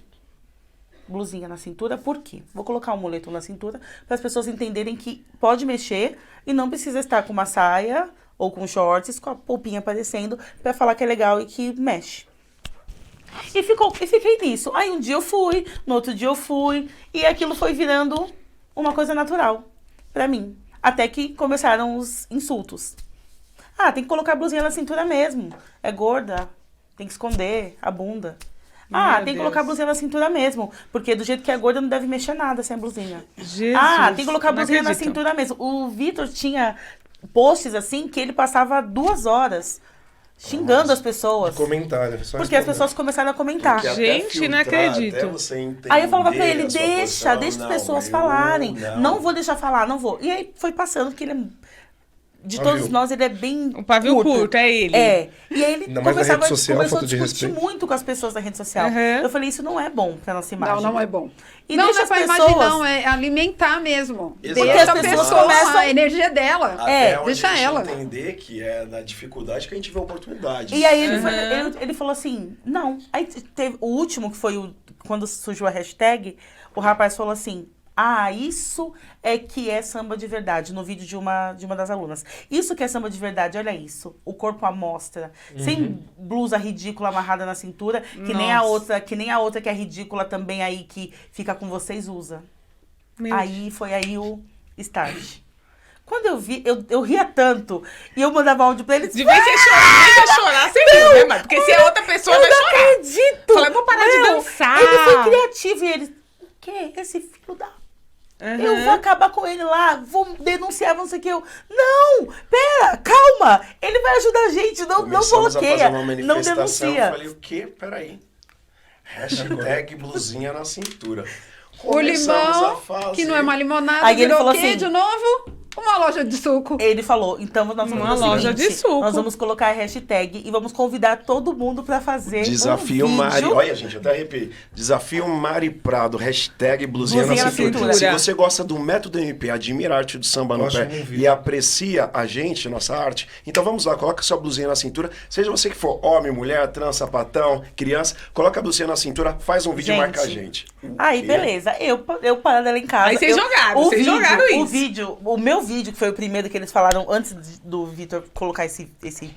D: blusinha na cintura, por quê? Vou colocar um moletom na cintura para as pessoas entenderem que pode mexer e não precisa estar com uma saia ou com shorts, com a polpinha aparecendo, para falar que é legal e que mexe. E fiquei nisso. Aí um dia eu fui, no outro dia eu fui, e aquilo foi virando uma coisa natural para mim. Até que começaram os insultos. Ah, tem que colocar a blusinha na cintura mesmo. É gorda, tem que esconder a bunda. Ah,
A: Meu
D: tem que
A: Deus.
D: colocar a blusinha na cintura mesmo. Porque do jeito que é gorda, não deve mexer nada sem a blusinha.
A: Jesus,
D: Ah, tem que colocar a
A: não
D: blusinha na
A: acredito.
D: cintura mesmo. O Vitor tinha posts assim que ele passava 2 horas xingando as pessoas.
C: Comentário. só
D: Porque as
C: responder.
D: pessoas começaram a comentar.
E: Porque até
A: Gente, não
E: filtrar,
A: acredito.
E: até você entender
D: Aí eu falava pra ele,
E: a sua
D: deixa
E: posição,
D: as
E: não,
D: pessoas
E: eu
D: falarem. Não vou deixar falar, não vou. E aí foi passando, porque ele é... De
C: Pavio.
D: todos nós, ele é bem
A: O pavio curto, é ele.
D: É. E aí ele
C: Ainda mais na
D: começava,
C: rede social,
D: começou a
C: falta de
D: discutir
C: respeito.
D: muito com as pessoas da rede social.
A: Uhum.
D: Eu falei, isso não é bom pra nossa imagem.
B: Não, não é bom.
D: E
B: não,
D: deixa
B: não é
D: as
B: pra
D: pessoas...
B: imagem, não. É alimentar mesmo.
E: Exato.
B: Deixa
D: Porque
B: a
D: as pessoas
B: pessoa,
D: começam-
B: a energia dela.
E: Até onde
B: deixa
E: a gente
B: ela.
E: entender que é na dificuldade que a gente vê oportunidades.
D: E aí ele falou assim, não. Aí teve o último, que foi quando surgiu a hashtag, o rapaz falou assim, isso é que é samba de verdade, no vídeo de uma das alunas. Isso que é samba de verdade, olha isso. O corpo à mostra, sem blusa ridícula amarrada na cintura, que nem a outra que é ridícula também aí, que fica com vocês, usa. Aí foi aí o start. Quando eu vi, eu ria tanto, e eu mandava áudio pra eles.
A: De vez você chorar, você viu, né, mano? Porque se a outra pessoa
D: Eu
A: vai
D: não
A: chorar.
D: acredito!
A: Fala, eu vou parar de
D: Meu,
A: dançar.
D: Ele foi criativo e ele... O quê? Esse filho da... Eu vou acabar com ele lá, vou denunciar, não sei o que. Não! Pera, calma! Ele vai ajudar a gente, não
E: Começamos a
D: bloqueia,
E: fazer uma
D: não
E: manifestação, eu
D: denuncia.
E: falei, o quê? Peraí. Hashtag blusinha na cintura.
B: O
E: Começamos
B: limão,
E: a fazer.
B: que não é uma limonada,
D: Aí ele
B: virou
D: falou
B: o quê
D: assim,
B: de novo? Uma loja de suco.
D: Ele falou, então nós vamos
A: Uma
D: fazer o
A: loja
D: seguinte,
A: de suco.
D: nós vamos colocar a hashtag e vamos convidar todo mundo pra fazer
E: Desafio
D: um vídeo.
E: Mari. Olha, gente, eu até arrepiei. Desafio Mari Prado. Hashtag blusinha
D: Blusinha
E: na
D: na
E: cintura.
A: cintura.
E: Se você gosta do método MP, admira a arte do samba no
C: Posta
E: pé
C: um vídeo.
E: e aprecia a gente, nossa arte, então vamos lá, coloca sua blusinha na cintura. Seja você que for homem, mulher, trans, sapatão, criança, coloca a blusinha na cintura, faz um vídeo e
D: Gente.
E: marca a gente.
D: Aí, beleza. Eu parando ela em casa.
A: Aí vocês jogaram, vocês jogaram isso.
D: O meu vídeo, que foi o primeiro que eles falaram antes do Vitor colocar esse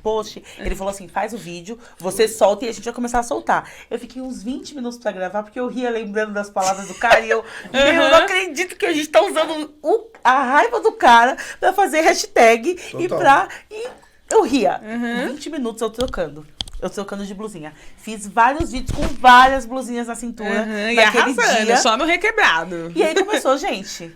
D: post, ele falou assim, faz o vídeo, você solta e a gente vai começar a soltar. Eu fiquei uns 20 minutos pra gravar, porque eu ria lembrando das palavras do cara e eu não acredito que a gente tá usando a raiva do cara pra fazer hashtag
C: Total.
D: e eu ria. 20 minutos eu trocando de blusinha. Fiz vários vídeos com várias blusinhas na cintura.
A: E
D: naquele
A: arrasando,
D: dia.
A: só no requebrado.
D: E aí começou, gente.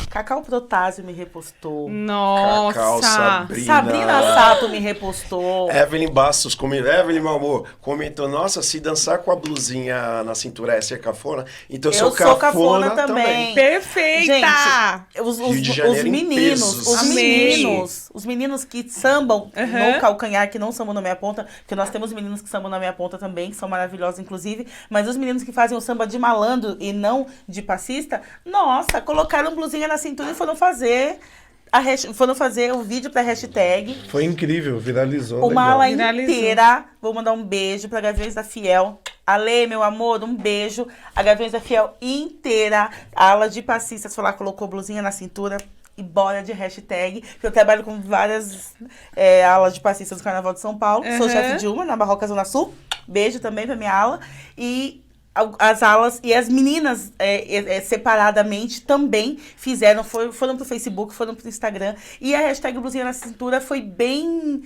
D: Cacau Protásio me repostou.
E: Cacau,
A: Nossa.
D: Sabrina Sato me repostou.
E: Evelyn Bastos, Evelyn, meu amor, comentou, nossa, se dançar com a blusinha na cintura é ser cafona, então eu
D: Eu
E: sou cafona também.
A: Perfeita!
D: Gente, os
E: Rio de Janeiro em pesos.
A: Amei.
D: os meninos que sambam no calcanhar, que não sambam na meia ponta, porque nós temos meninos que sambam na meia ponta também, que são maravilhosos, inclusive, mas os meninos que fazem o samba de malandro e não de passista, nossa, colocaram blusinha na cintura e foram fazer o vídeo pra hashtag.
C: Foi incrível, viralizou.
D: Uma
C: legal.
D: ala
A: Viralizou.
D: inteira. Vou mandar um beijo pra Gaviões da Fiel. Ale, meu amor, um beijo. A Gaviões da Fiel inteira. A ala de passistas foi lá, colocou blusinha na cintura e bora de hashtag. Eu trabalho com várias alas de passista do Carnaval de São Paulo. Sou chefe de uma, na Barroca Zona Sul. Beijo também pra minha ala. E as alas e as meninas separadamente também fizeram, foram pro Facebook, foram pro Instagram. E a hashtag Blusinha na Cintura foi bem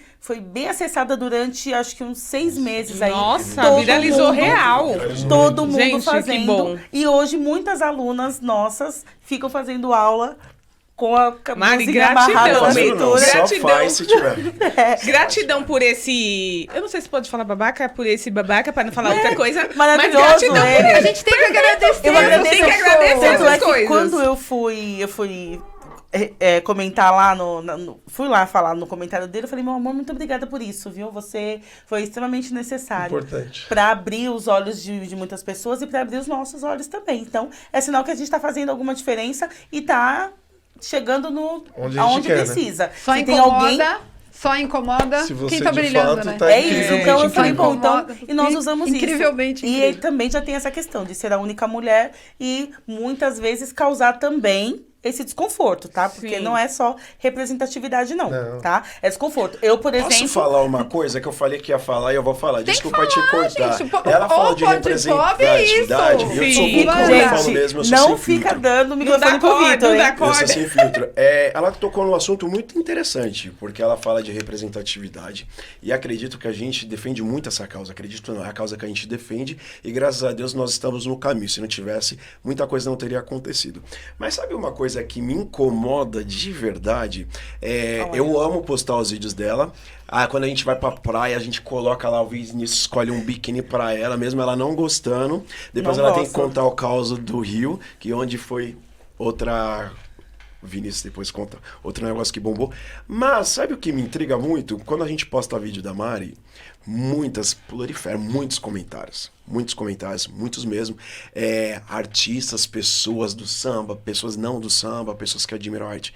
D: acessada durante, acho que uns 6 meses aí.
A: Nossa, viralizou real.
D: Todo mundo
A: Gente,
D: fazendo.
A: que bom.
D: E hoje muitas alunas nossas ficam fazendo aula com a
A: Mari,
D: blusinha
A: gratidão,
D: amarrada na
A: Mari,
D: cintura.
E: Só
A: Gratidão.
E: faz se tiver.
A: Gratidão por esse... Eu não sei se pode falar babaca, por esse babaca, pra não falar outra coisa.
D: Maravilhoso,
A: mas gratidão por
D: ele.
B: A gente tem que agradecer.
D: Eu agradeço.
A: Tem que agradecer
D: Tanto
A: essas
D: é que
A: coisas.
D: quando eu fui comentar lá, fui lá falar no comentário dele, eu falei, meu amor, muito obrigada por isso, viu? Você foi extremamente necessário.
C: Importante.
D: Pra abrir os olhos de muitas pessoas e pra abrir os nossos olhos também. Então, é sinal que a gente tá fazendo alguma diferença e tá chegando
C: Onde a gente
D: aonde
C: quer, né?
D: precisa.
B: Só
D: Se tem alguém...
B: só incomoda
C: Se você
B: quem tá
C: de
B: brilhando,
C: fato
B: né?
C: tá
D: É isso, então eu
B: Só
D: falei, bom, então,
B: incomoda.
D: e nós usamos
B: Incrivelmente
D: isso. E
B: incrível.
D: ele também já tem essa questão de ser a única mulher e muitas vezes causar também esse desconforto, tá? Porque
A: Sim.
D: não é só representatividade, não,
C: Não.
D: tá? É desconforto. Eu, por
E: Posso
D: exemplo...
E: falar uma coisa que eu falei que ia falar e eu vou falar?
B: Tem que
E: Desculpa te
B: falar,
E: cortar.
B: gente.
E: Ela falou de
B: Pode Pop é
E: representatividade.
B: isso.
E: Eu sou
A: Sim.
E: muito como eu falo
D: Gente,
E: mesmo, eu sou
D: não
E: sem
D: fica
E: filtro.
D: dando
A: Não
D: microfone
A: dá
D: pro
A: corda,
D: Vitor,
A: não dá
D: hein?
E: Eu sou
A: corda.
E: sem filtro. Ela tocou num assunto muito interessante, porque ela fala de representatividade. E acredito que a gente defende muito essa causa. Acredito não, é a causa que a gente defende. E graças a Deus nós estamos no caminho. Se não tivesse, muita coisa não teria acontecido. Mas sabe uma coisa que me incomoda de verdade? Eu amo postar os vídeos dela. Quando a gente vai pra praia, a gente coloca lá o Vinícius escolhe um biquíni pra ela, mesmo ela não gostando. Depois
D: Não
E: ela tem que
D: gosta.
E: contar o caos do Rio, que onde foi outra... Vinícius depois conta outro negócio que bombou. Mas sabe o que me intriga muito? Quando a gente posta vídeo da Mari, proliferam muitos comentários. Muitos comentários, muitos mesmo. Artistas, pessoas do samba, pessoas não do samba, pessoas que admiram a arte.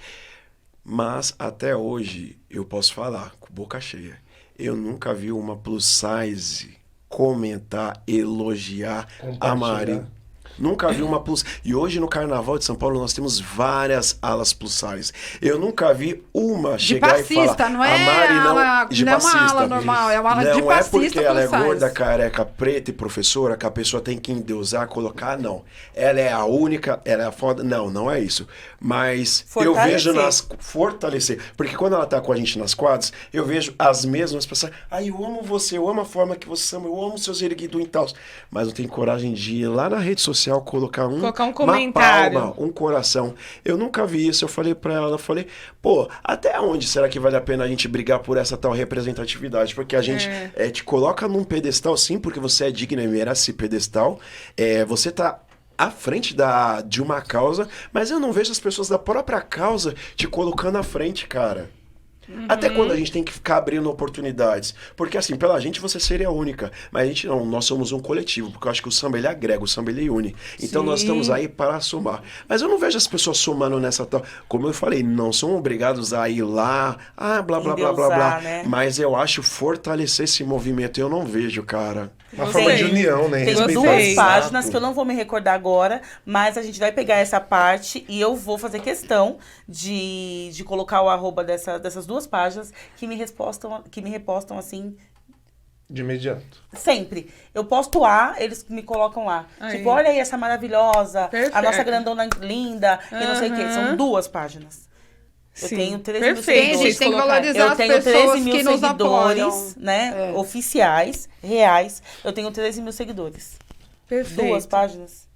E: Mas até hoje, eu posso falar, com boca cheia, eu nunca vi uma plus size comentar, elogiar a Mari.
C: Compartilhar.
E: Nunca vi uma plus... E hoje no Carnaval de São Paulo nós temos várias alas plus size. Eu nunca vi uma
B: De
E: chegar e
B: passista,
E: falar...
B: não é
E: a Mari
B: ala, não é uma ala normal, é uma ala de
E: Não é
B: passista
E: porque ela é
B: plus size.
E: gorda, careca, preta e professora que a pessoa tem que endeusar, colocar, não. Ela é a única, ela é a foda... Não, não é isso. Mas eu vejo fortalecer. Porque quando ela tá com a gente nas quadras, eu vejo as mesmas pessoas. Eu amo você, eu amo a forma que você ama, eu amo seus erguidos e tal. Mas não tenho coragem de ir lá na rede social colocar um
A: comentário.
E: uma palma, um coração. Eu nunca vi isso. Eu falei pra ela, pô, até onde será que vale a pena a gente brigar por essa tal representatividade? Porque a gente te coloca num pedestal, sim, porque você é digna e merece esse pedestal. Você tá à frente de uma causa, mas eu não vejo as pessoas da própria causa te colocando à frente, cara. Até quando a gente tem que ficar abrindo oportunidades? Porque assim, pela gente você seria a única. Mas a gente não, nós somos um coletivo. Porque eu acho que o samba ele agrega, o samba ele une. Então nós estamos aí para somar. Mas eu não vejo as pessoas somando nessa tal... Como eu falei, não são obrigados a ir lá, blá, blá, blá, blá, blá.
D: Né?
E: Mas eu acho fortalecer esse movimento. Eu não vejo, cara.
C: Uma forma de união, né?
D: Tem
C: Respeitar.
D: duas páginas
E: Exato.
D: que eu não vou me recordar agora, mas a gente vai pegar essa parte e eu vou fazer questão de colocar o arroba dessas duas páginas que me repostam assim
C: De imediato.
D: sempre. Eu posto eles me colocam lá.
A: Aí.
D: Tipo, olha aí essa maravilhosa,
A: Perfeito.
D: a nossa grandona linda, e não sei o quê. São duas páginas. Eu tenho 13 mil
A: Perfeito.
B: A gente tem que
A: colocar.
B: valorizar
D: Eu
B: as
D: tenho
B: pessoas
D: 13 mil
B: que nos apoiam.
D: seguidores, né? Oficiais, reais. Eu tenho 13 mil seguidores.
A: Perfeito.
D: Duas páginas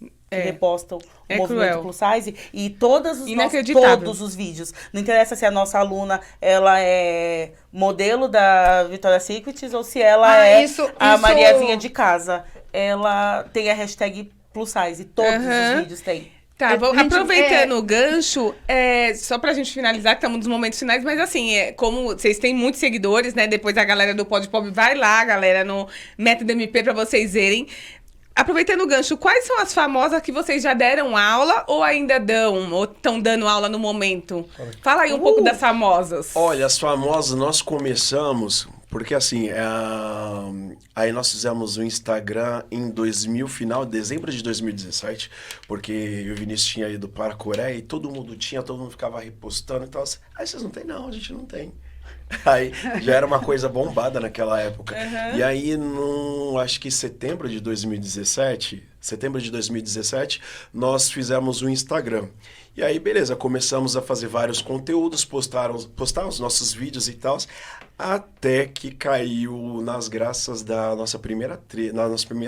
D: que repostam o movimento
A: cruel.
D: plus size e todos
A: Inacreditável.
D: os vídeos. Não interessa se a nossa aluna ela é modelo da Victoria's Secret ou se ela é a Mariazinha de casa. Ela tem a hashtag plus size. Todos os vídeos têm.
A: Tá,
B: Gente,
A: aproveitando o gancho, só pra gente finalizar, que estamos nos momentos finais, mas assim, como vocês têm muitos seguidores, né? Depois a galera do Pod Pop vai lá, galera, no Método MP pra vocês verem. Aproveitando o gancho, quais são as famosas que vocês já deram aula ou ainda dão, ou estão dando aula no momento? Fala aí um pouco das famosas.
E: Olha, as famosas nós começamos Porque assim, aí nós fizemos o Instagram em final de dezembro de 2017, porque o Vinícius tinha ido para a Coreia e todo mundo ficava repostando e tal. Aí vocês não tem? Não, a gente não tem. Aí já era uma coisa bombada naquela época. E aí, acho que setembro de 2017, nós fizemos o Instagram. E aí, beleza, começamos a fazer vários conteúdos, postar os nossos vídeos e tal, até que caiu nas graças da nossa primeira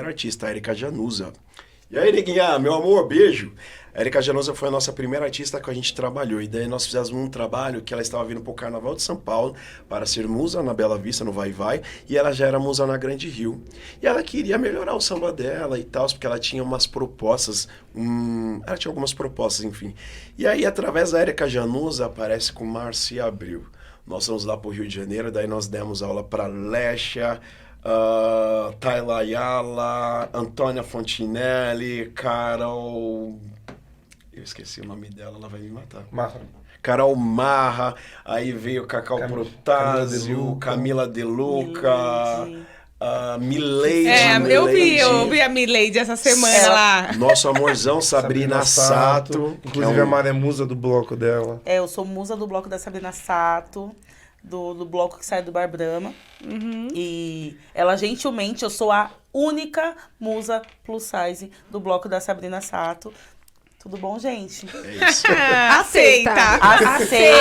E: artista, a Erika Januza. E aí, Neguinha, meu amor, beijo! A Erika Januza foi a nossa primeira artista que a gente trabalhou. E daí nós fizemos um trabalho que ela estava vindo para o Carnaval de São Paulo para ser musa na Bela Vista, no Vai Vai. E ela já era musa na Grande Rio. E ela queria melhorar o samba dela e tal, porque ela tinha umas propostas. Ela tinha algumas propostas, enfim. E aí, através da Erika Januza, aparece com Márcia Abril. Nós fomos lá para o Rio de Janeiro, daí nós demos aula para Lécia, Tayla Ayala, Antônia Fontinelli, Carol... Eu esqueci o nome dela, ela vai me matar.
C: Marra.
E: Carol Marra, aí veio Cacau Protásio, Camila De Luca, Mileide.
A: Eu vi a Mileide essa semana lá.
E: Nosso amorzão, Sabrina Sato.
C: Inclusive a Mara é musa do bloco dela.
D: Eu sou musa do bloco da Sabrina Sato, do bloco que sai do Bar Brahma. E ela, gentilmente, eu sou a única musa plus size do bloco da Sabrina Sato. Tudo bom, gente?
E: É isso.
A: Aceita.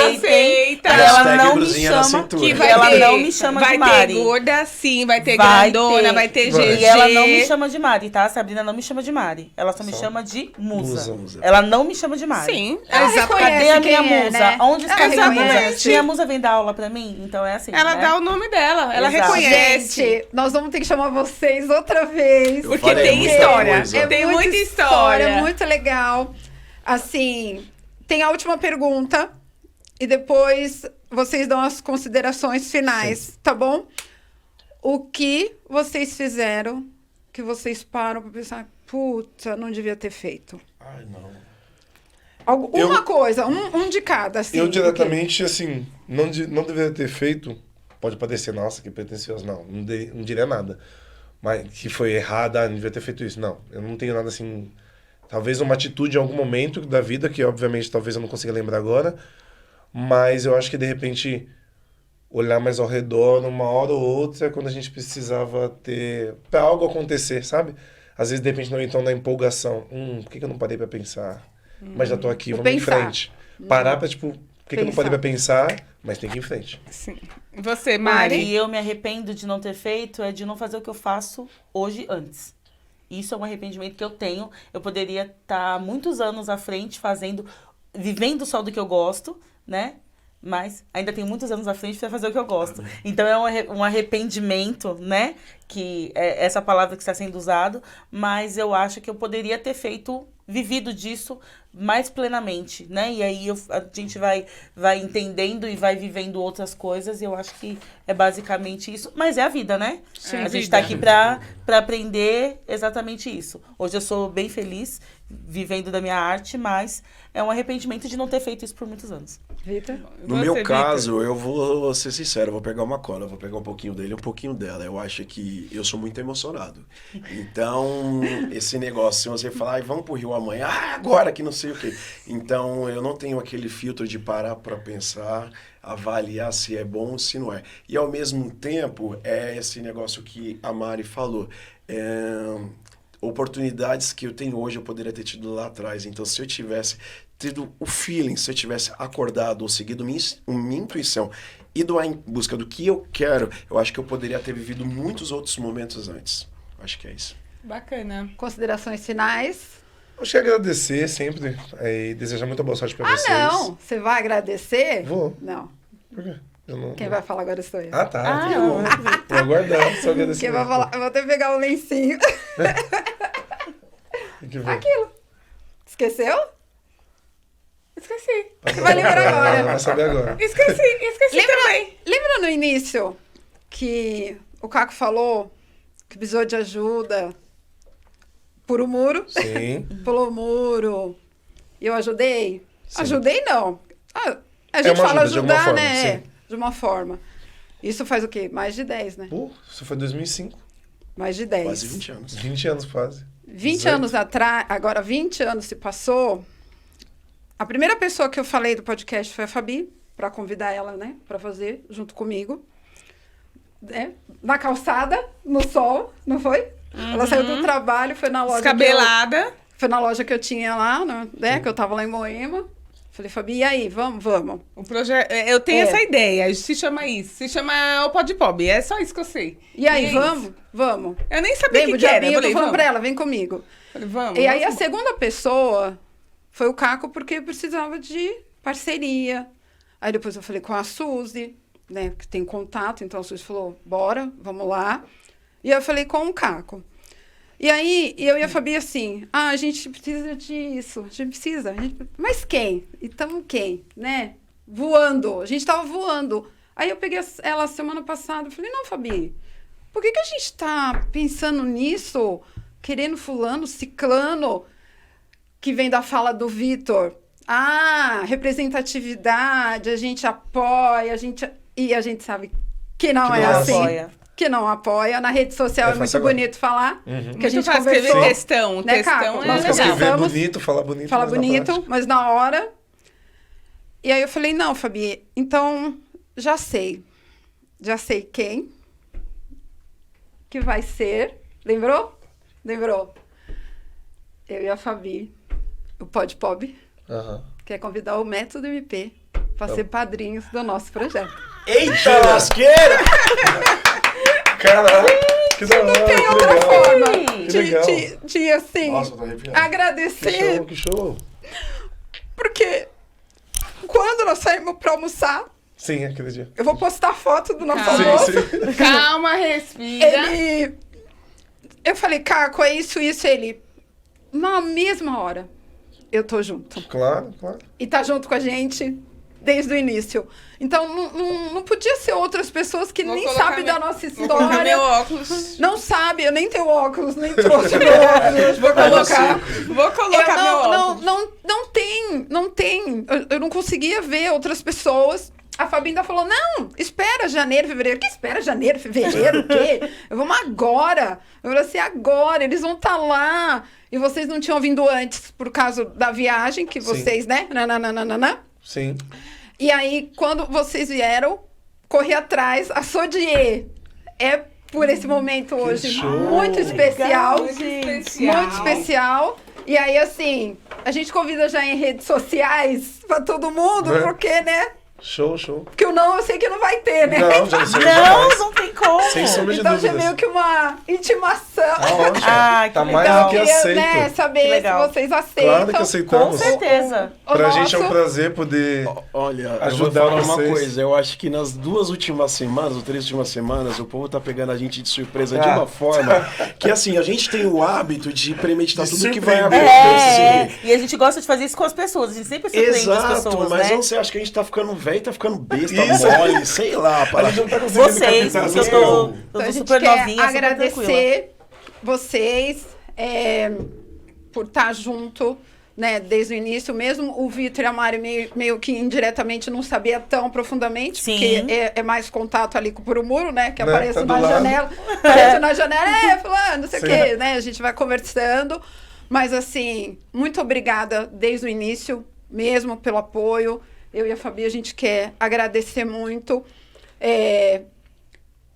D: E ela não me chama, não me chama de Mari.
A: Vai ter gorda, sim, vai ter grandona, vai ter GG.
D: E ela não me chama de Mari, tá? A Sabrina não me chama de Mari. Ela só me chama de musa. Ela não me chama de Mari.
A: Sim.
D: Cadê a minha musa?
B: Né?
D: Onde está a minha musa?
A: Exatamente.
D: Minha musa vem dar aula pra mim? Então é assim,
A: Ela
D: né?
A: dá o nome dela, ela
D: Exato.
A: reconhece.
B: Gente, nós vamos ter que chamar vocês outra vez.
E: Eu
A: Porque
E: falei
A: tem
E: muita
A: história.
E: coisa.
A: Tem
B: muita
A: muita história.
B: muito legal. Assim, tem a última pergunta e depois vocês dão as considerações finais, tá bom? O que vocês fizeram que vocês param pra pensar, puta, não devia ter feito?
E: Ai, não.
B: Uma coisa, um de cada, assim.
C: Eu diretamente, assim, não deveria ter feito, pode parecer, nossa, que pretencioso, não diria nada. Mas que foi errada, não devia ter feito isso. Não, eu não tenho nada assim... Talvez uma atitude em algum momento da vida, que obviamente talvez eu não consiga lembrar agora, mas eu acho que de repente olhar mais ao redor, numa hora ou outra, quando a gente precisava ter... para algo acontecer, sabe? Às vezes de repente não então na empolgação. Por que eu não parei para pensar? Mas já tô aqui, vamos em frente. Parar pra tipo, por que eu não parei para pensar? Mas tem que ir em frente.
A: Sim. E você, Mari?
D: E eu me arrependo de não ter feito, de não fazer o que eu faço hoje antes. Isso é um arrependimento que eu tenho. Eu poderia estar muitos anos à frente vivendo só do que eu gosto, né? Mas ainda tenho muitos anos à frente para fazer o que eu gosto. Então é um arrependimento, né? Que é essa palavra que está sendo usada. Mas eu acho que eu poderia ter vivido disso mais plenamente, né? E aí a gente vai entendendo e vai vivendo outras coisas. E eu acho que é basicamente isso. Mas é a vida, né?
A: Sim,
D: a gente está aqui para aprender exatamente isso. Hoje eu sou bem feliz vivendo da minha arte, mas é um arrependimento de não ter feito isso por muitos anos.
B: Vitor?
E: No meu caso, eu vou ser sincero, eu vou pegar uma cola, vou pegar um pouquinho dele e um pouquinho dela. Eu acho que eu sou muito emocionado. Então, esse negócio, se você falar, vamos pro Rio amanhã, agora que não sei o quê. Então, eu não tenho aquele filtro de parar para pensar, avaliar se é bom ou se não é. E, ao mesmo tempo, é esse negócio que a Mari falou. Oportunidades que eu tenho hoje, eu poderia ter tido lá atrás. Então, se eu tivesse tido o feeling, se eu tivesse acordado ou seguido minha intuição, ido em busca do que eu quero, eu acho que eu poderia ter vivido muitos outros momentos antes. Acho que é isso.
A: Bacana.
B: Considerações finais?
C: Acho que agradecer sempre e desejar muita boa sorte pra vocês.
B: Não! Você vai agradecer?
C: Vou.
B: Não.
C: Por quê? Eu não...
B: Quem vai falar agora sou eu.
C: Ah, tá. Que bom. Vou aguardar, só agradecer.
B: Quem vai falar? Eu vou até pegar o lencinho. Aquilo. Esqueceu?
A: Esqueci.
B: Você vai lembrar agora.
C: Vai saber agora.
A: Esqueci também.
B: Lembra no início que o Caco falou que precisou de ajuda por o muro?
C: Sim.
B: Pulou o muro. E eu ajudei?
C: Sim.
B: Ajudei, não. A gente
C: uma
B: fala
C: ajuda, de alguma
B: ajudar,
C: forma,
B: né?
C: sim.
B: De uma forma. Isso faz o quê? Mais de 10, né?
C: Pô, isso foi 2005.
B: Mais de 10.
E: Quase 20 anos.
C: 20 anos quase.
B: 20
C: 18.
B: anos atrás, agora 20 anos se passou. A primeira pessoa que eu falei do podcast foi a Fabi, para convidar ela, né, para fazer junto comigo. Né? Na calçada, no sol, não foi? Ela saiu do trabalho, foi na loja.
A: Descabelada.
B: Foi na loja que eu tinha lá, né, que eu tava lá em Moema. Falei, Fabi, e aí, vamos?
A: O projeto, eu tenho
B: É.
A: essa ideia, se chama isso, se chama o Pod Pop, é só isso que eu sei.
B: E aí,
A: é
B: vamos?
A: isso.
B: Vamos.
A: Eu nem sabia o
B: Lembra,
A: que era,
B: eu tô
A: falei,
B: falando
A: vamos.
B: pra ela, vem comigo.
A: Falei, vamos.
B: E aí, a
A: vamos.
B: segunda pessoa foi o Caco, porque precisava de parceria. Aí depois eu falei com a Suzy, né, que tem contato, então a Suzy falou, bora, vamos lá. E eu falei com o Caco. E aí, eu e a Fabi assim, a gente precisa disso, a gente precisa. Mas quem? Então quem, né? Voando, a gente tava voando. Aí eu peguei ela semana passada e falei, não, Fabi, por que a gente tá pensando nisso, querendo fulano, ciclano, que vem da fala do Vitor? Ah, representatividade, a gente apoia, e a gente sabe que não
C: Que
B: é
C: não
B: assim.
D: apoia.
B: Que não apoia. Na rede social é muito
C: agora.
B: bonito falar, que a
A: Muito
B: gente
A: fácil escrever
B: conversou.
A: questão,
B: né,
A: questão
B: Caco?
A: é
B: Nós
A: legal.
C: Escrever
B: conversamos,
C: bonito, falar bonito.
B: fala
C: mas na
B: bonito,
C: prática.
B: mas na hora... E aí eu falei, não, Fabi, então já sei quem que vai ser. Lembrou? Lembrou. Eu e a Fabi, o Pod Pop,
C: Aham.
B: quer convidar o Método MP para ser padrinhos do nosso projeto.
E: Eita lasqueira!
C: Caralho, que da hora,
B: Tem
C: que
B: outra
C: legal.
B: forma
C: Que legal.
B: de assim,
C: Nossa, eu tô arrepiado.
B: agradecer,
C: Que show.
B: porque quando nós saímos para almoçar,
C: Sim, aquele dia.
B: eu vou postar foto do nosso
A: Calma.
B: almoço.
C: Sim.
A: Calma, respira.
B: Eu falei, Caco, é isso, ele, na mesma hora, eu tô junto.
C: Claro, claro.
B: E tá junto com a gente desde o início. Então, não podia ser outras pessoas que
A: Vou
B: nem
A: colocar
B: sabem
A: meu-
B: da nossa
A: Vou colocar
B: história.
A: meu óculos.
B: Não sabe, eu nem tenho óculos, nem trouxe meu óculos. Vou colocar.
A: Vou colocar meu óculos.
B: Não tem. Eu não conseguia ver outras pessoas. A Fabi ainda falou, não, espera janeiro, fevereiro. Que espera janeiro, fevereiro, o quê? Vamos agora. Eu falei assim, agora, eles vão estar lá. E vocês não tinham vindo antes por causa da viagem, que vocês, né? Nananana.
C: Sim.
B: E aí, quando vocês vieram, corri atrás, assodiei. É por esse momento hoje
C: show.
B: muito especial.
A: Muito
B: Muito especial. E aí, assim, a gente convida já em redes sociais pra todo mundo,
C: Né?
B: porque, né?
C: Show, show.
B: Porque o não eu sei que não vai ter, né?
C: Não, já sei.
D: Não, não tem como.
C: Sem sombra de
B: Então já é
C: dúvidas.
B: meio que uma intimação.
C: Tá ótimo.
D: Ah, que
C: Tá
D: legal.
C: mais
B: Então,
C: do que
B: eu queria,
C: aceito.
B: né,
D: Que
B: saber se
D: legal.
B: vocês aceitam.
C: Claro que
D: Com
C: aceitamos.
D: certeza.
B: o
C: Pra gente é um
B: nosso-
C: prazer poder
E: Olha, eu vou
C: ajudar
E: falar uma
C: vocês.
E: coisa. Eu acho que nas 2 últimas semanas, ou 3 últimas semanas, o povo tá pegando a gente de surpresa de uma forma que, assim, a gente tem o hábito de premeditar
C: De
E: tudo que vai
C: surpreender.
E: acontecer.
D: E a gente gosta de fazer isso com as pessoas. A gente sempre surpreende as
E: Exato,
D: pessoas,
E: mas
D: né?
E: não sei, acho que a gente tá ficando velho, tá ficando besta,
C: Isso.
E: mole, sei lá.
C: A
E: Para...
C: gente não tá conseguindo
D: Vocês,
C: captar
D: porque eu
C: essas
D: tô,
C: coisas.
D: eu
B: Então,
D: tô
B: a gente
D: super
B: quer
D: novinha, super tranquila.
B: agradecer vocês por estar junto, né, desde o início. Mesmo o Vitor e a Mari meio que indiretamente não sabia tão profundamente,
D: Sim.
B: porque é mais contato ali por o muro, né, que
C: Né,
B: aparece
C: tá do
B: na
C: lado.
B: janela. Aparece na janela, fulano, não sei o
C: Sim.
B: quê, né, a gente vai conversando. Mas, assim, muito obrigada desde o início, mesmo pelo apoio. Eu e a Fabi, a gente quer agradecer muito.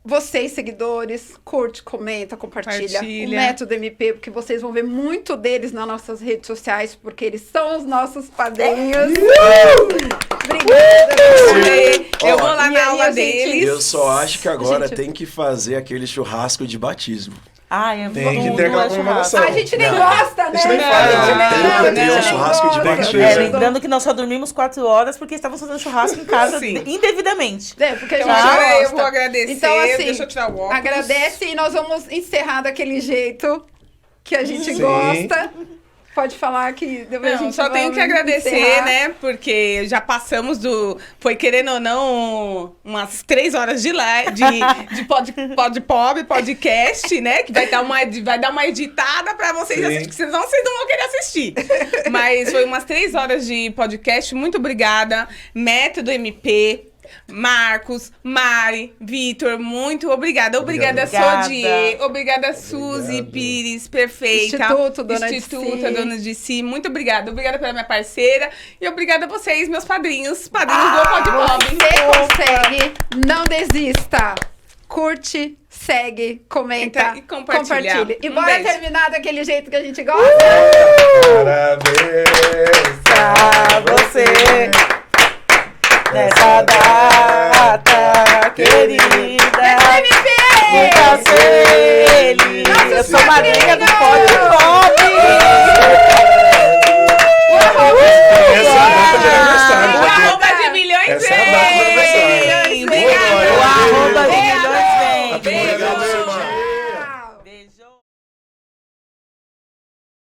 B: Vocês, seguidores, curte, comenta, compartilha.
A: Compartilha.
B: O Método MP, porque vocês vão ver muito deles nas nossas redes sociais, porque eles são os nossos padrinhos. Obrigada.
A: Eu vou lá
B: E
A: na
B: aí
A: aula
B: a gente-
A: deles.
E: Eu só acho que agora
B: Gente-
E: tem que fazer aquele churrasco de batismo.
D: Ai, é
C: Tem que
D: tudo,
C: ter aquela
D: é churrasco.
C: comemoração.
B: A gente nem
E: Não.
B: gosta, né?
C: A gente nem faz,
B: A gente
C: né?
B: nem-
E: Tem que
B: a gente
E: ter um
B: nem
E: churrasco de
B: gosta.
C: batismo.
D: Lembrando que nós só dormimos 4 horas porque estávamos fazendo churrasco em casa
A: Sim.
D: indevidamente.
B: Porque a gente
A: Então, agora eu
B: gosta.
A: vou agradecer.
B: Então, assim,
A: Deixa eu tirar o óculos.
B: agradece e nós vamos encerrar daquele jeito que a gente
C: Sim.
B: gosta. Pode falar que depois a
A: Não,
B: gente
A: só tenho
B: vai
A: que agradecer,
B: encerrar.
A: né? Porque já passamos foi querendo ou não, umas 3 horas de podcast, né? Que vai dar uma editada pra vocês
C: Sim.
A: assistirem, senão vocês não vão querer assistir. Mas foi umas 3 horas de podcast. Muito obrigada. Método MP. Marcos, Mari, Vitor, muito obrigada. Obrigada,
D: Obrigado.
A: Sodier. Obrigada, Suzy Pires, perfeita.
B: Instituto Dona de
A: Instituto
B: Si.
A: Dona de Si. Muito obrigada. Obrigada pela minha parceira. E obrigada a vocês, meus padrinhos do Pod Pop.
B: Você consegue, não desista. Curte, segue, comenta
A: Entra e compartilha.
B: E
A: Um
B: bora
A: beijo.
B: terminar daquele jeito que a gente gosta?
C: Parabéns
D: Pra você, nessa data querida, muita feliz. Eu sou madrinha do Pod Pop.
C: Essa é a data de aniversário.
A: O arroba